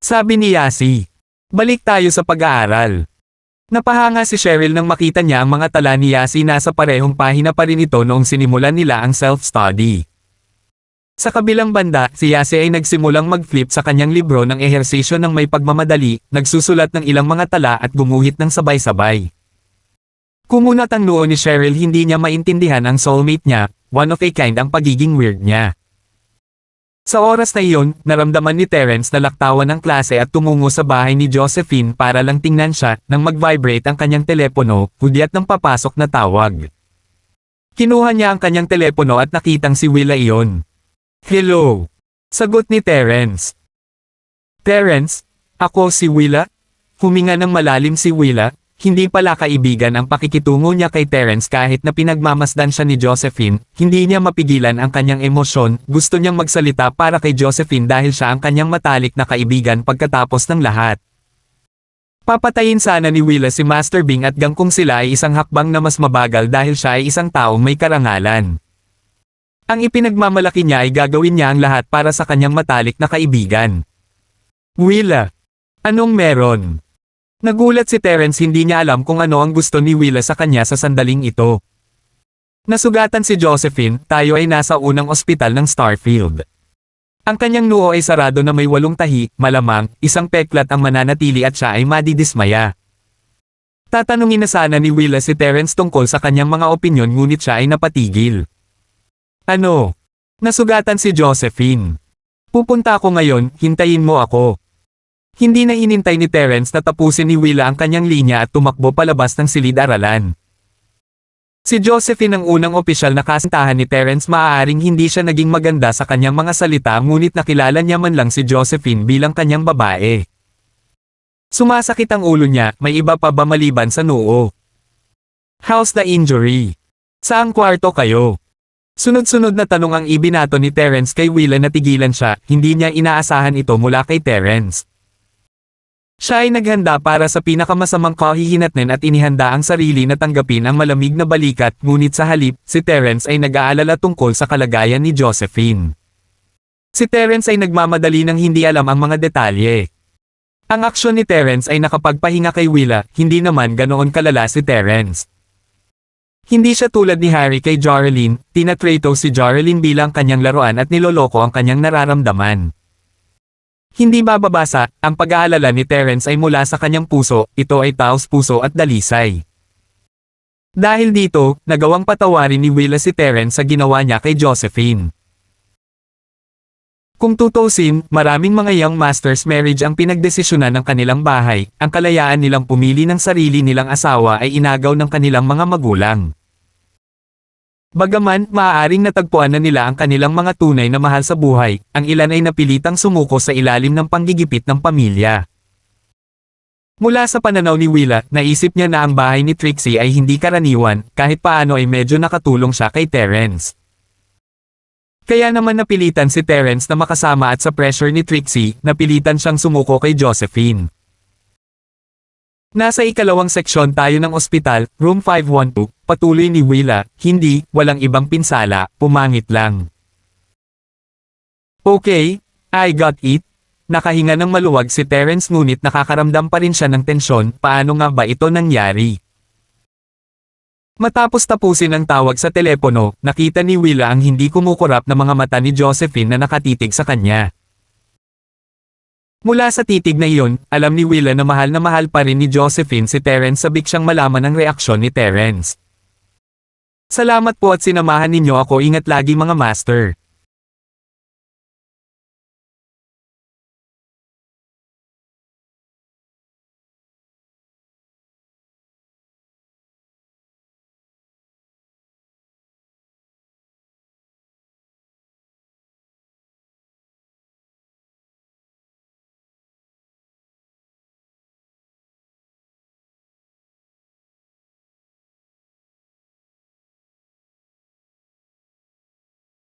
Sabi ni Yasi. Balik tayo sa pag-aaral. Napahanga si Cheryl nang makita niya ang mga tala ni Yasi nasa parehong pahina pa rin ito noong sinimulan nila ang self-study. Sa kabilang banda, si Yasi ay nagsimulang mag-flip sa kanyang libro ng ehersisyo ng may pagmamadali, nagsusulat ng ilang mga tala at gumuhit ng sabay-sabay. Kumunat ang noo ni Cheryl hindi niya maintindihan ang soulmate niya, one of a kind ang pagiging weird niya. Sa oras na iyon, naramdaman ni Terence na laktawan ng klase at tumungo sa bahay ni Josephine para lang tingnan siya nang mag-vibrate ang kanyang telepono, hudyat ng papasok na tawag. Kinuha niya ang kanyang telepono at nakitang si Willa iyon. Hello! Sagot ni Terence. Terence, ako si Willa? Huminga ng malalim si Willa. Hindi pala kaibigan ang pakikitungo niya kay Terence kahit na pinagmamasdan siya ni Josephine, hindi niya mapigilan ang kanyang emosyon, gusto niyang magsalita para kay Josephine dahil siya ang kanyang matalik na kaibigan pagkatapos ng lahat. Papatayin sana ni Willa si Master Bing at gangkong sila ay isang hakbang na mas mabagal dahil siya ay isang taong may karangalan. Ang ipinagmamalaki niya ay gagawin niya ang lahat para sa kanyang matalik na kaibigan. Willa! Anong meron? Nagulat si Terence hindi niya alam kung ano ang gusto ni Willa sa kanya sa sandaling ito. Nasugatan si Josephine, tayo ay nasa unang ospital ng Starfield. Ang kanyang noo ay sarado na may 8 tahi, malamang, isang peklat ang mananatili at siya ay madidismaya. Tatanungin na sana ni Willa si Terence tungkol sa kanyang mga opinyon ngunit siya ay napatigil. Ano? Nasugatan si Josephine. Pupunta ako ngayon, hintayin mo ako. Hindi na hinintay ni Terence na tapusin ni Willa ang kanyang linya at tumakbo palabas ng silid-aralan. Si Josephine ang unang opisyal na kasintahan ni Terence maaaring hindi siya naging maganda sa kanyang mga salita ngunit nakilala niya man lang si Josephine bilang kanyang babae. Sumasakit ang ulo niya, may iba pa ba maliban sa noo? How's the injury? Saang kwarto kayo? Sunod-sunod na tanong ang ibinato ni Terence kay Willa na tigilan siya, hindi niya inaasahan ito mula kay Terence. Siya ay naghanda para sa pinakamasamang kahihinatnan at inihanda ang sarili na tanggapin ang malamig na balikat ngunit sa halip, si Terence ay nag-aalala tungkol sa kalagayan ni Josephine. Si Terence ay nagmamadali ng hindi alam ang mga detalye. Ang aksyon ni Terence ay nakapagpahinga kay Willa, hindi naman ganoon kalala si Terence. Hindi siya tulad ni Harry kay Joralyn, tinatrato si Joralyn bilang kanyang laruan at niloloko ang kanyang nararamdaman. Hindi mababasa, ang pag-aalala ni Terence ay mula sa kanyang puso, ito ay taos puso at dalisay. Dahil dito, nagawang patawarin ni Willa si Terence sa ginawa niya kay Josephine. Kung tutusin, maraming mga young masters marriage ang pinagdesisyonan ng kanilang bahay, ang kalayaan nilang pumili ng sarili nilang asawa ay inagaw ng kanilang mga magulang. Bagaman, maaaring natagpuan na nila ang kanilang mga tunay na mahal sa buhay, ang ilan ay napilitang sumuko sa ilalim ng panggigipit ng pamilya. Mula sa pananaw ni Willa, naisip niya na ang bahay ni Trixie ay hindi karaniwan, kahit paano ay medyo nakatulong siya kay Terence. Kaya naman napilitan si Terence na makasama at sa pressure ni Trixie, napilitan siyang sumuko kay Josephine. Nasa ikalawang seksyon tayo ng ospital, room 512, patuloy ni Willa, hindi, walang ibang pinsala, pumangit lang. Okay, I got it. Nakahinga ng maluwag si Terence ngunit nakakaramdam pa rin siya ng tensyon, paano nga ba ito nangyari? Matapos tapusin ang tawag sa telepono, nakita ni Willa ang hindi kumukurap na mga mata ni Josephine na nakatitig sa kanya. Mula sa titig na iyon, alam ni Willa na mahal pa rin ni Josephine si Terence sabik siyang malaman ang reaksyon ni Terence. Salamat po at sinamahan ninyo ako, ingat lagi mga master.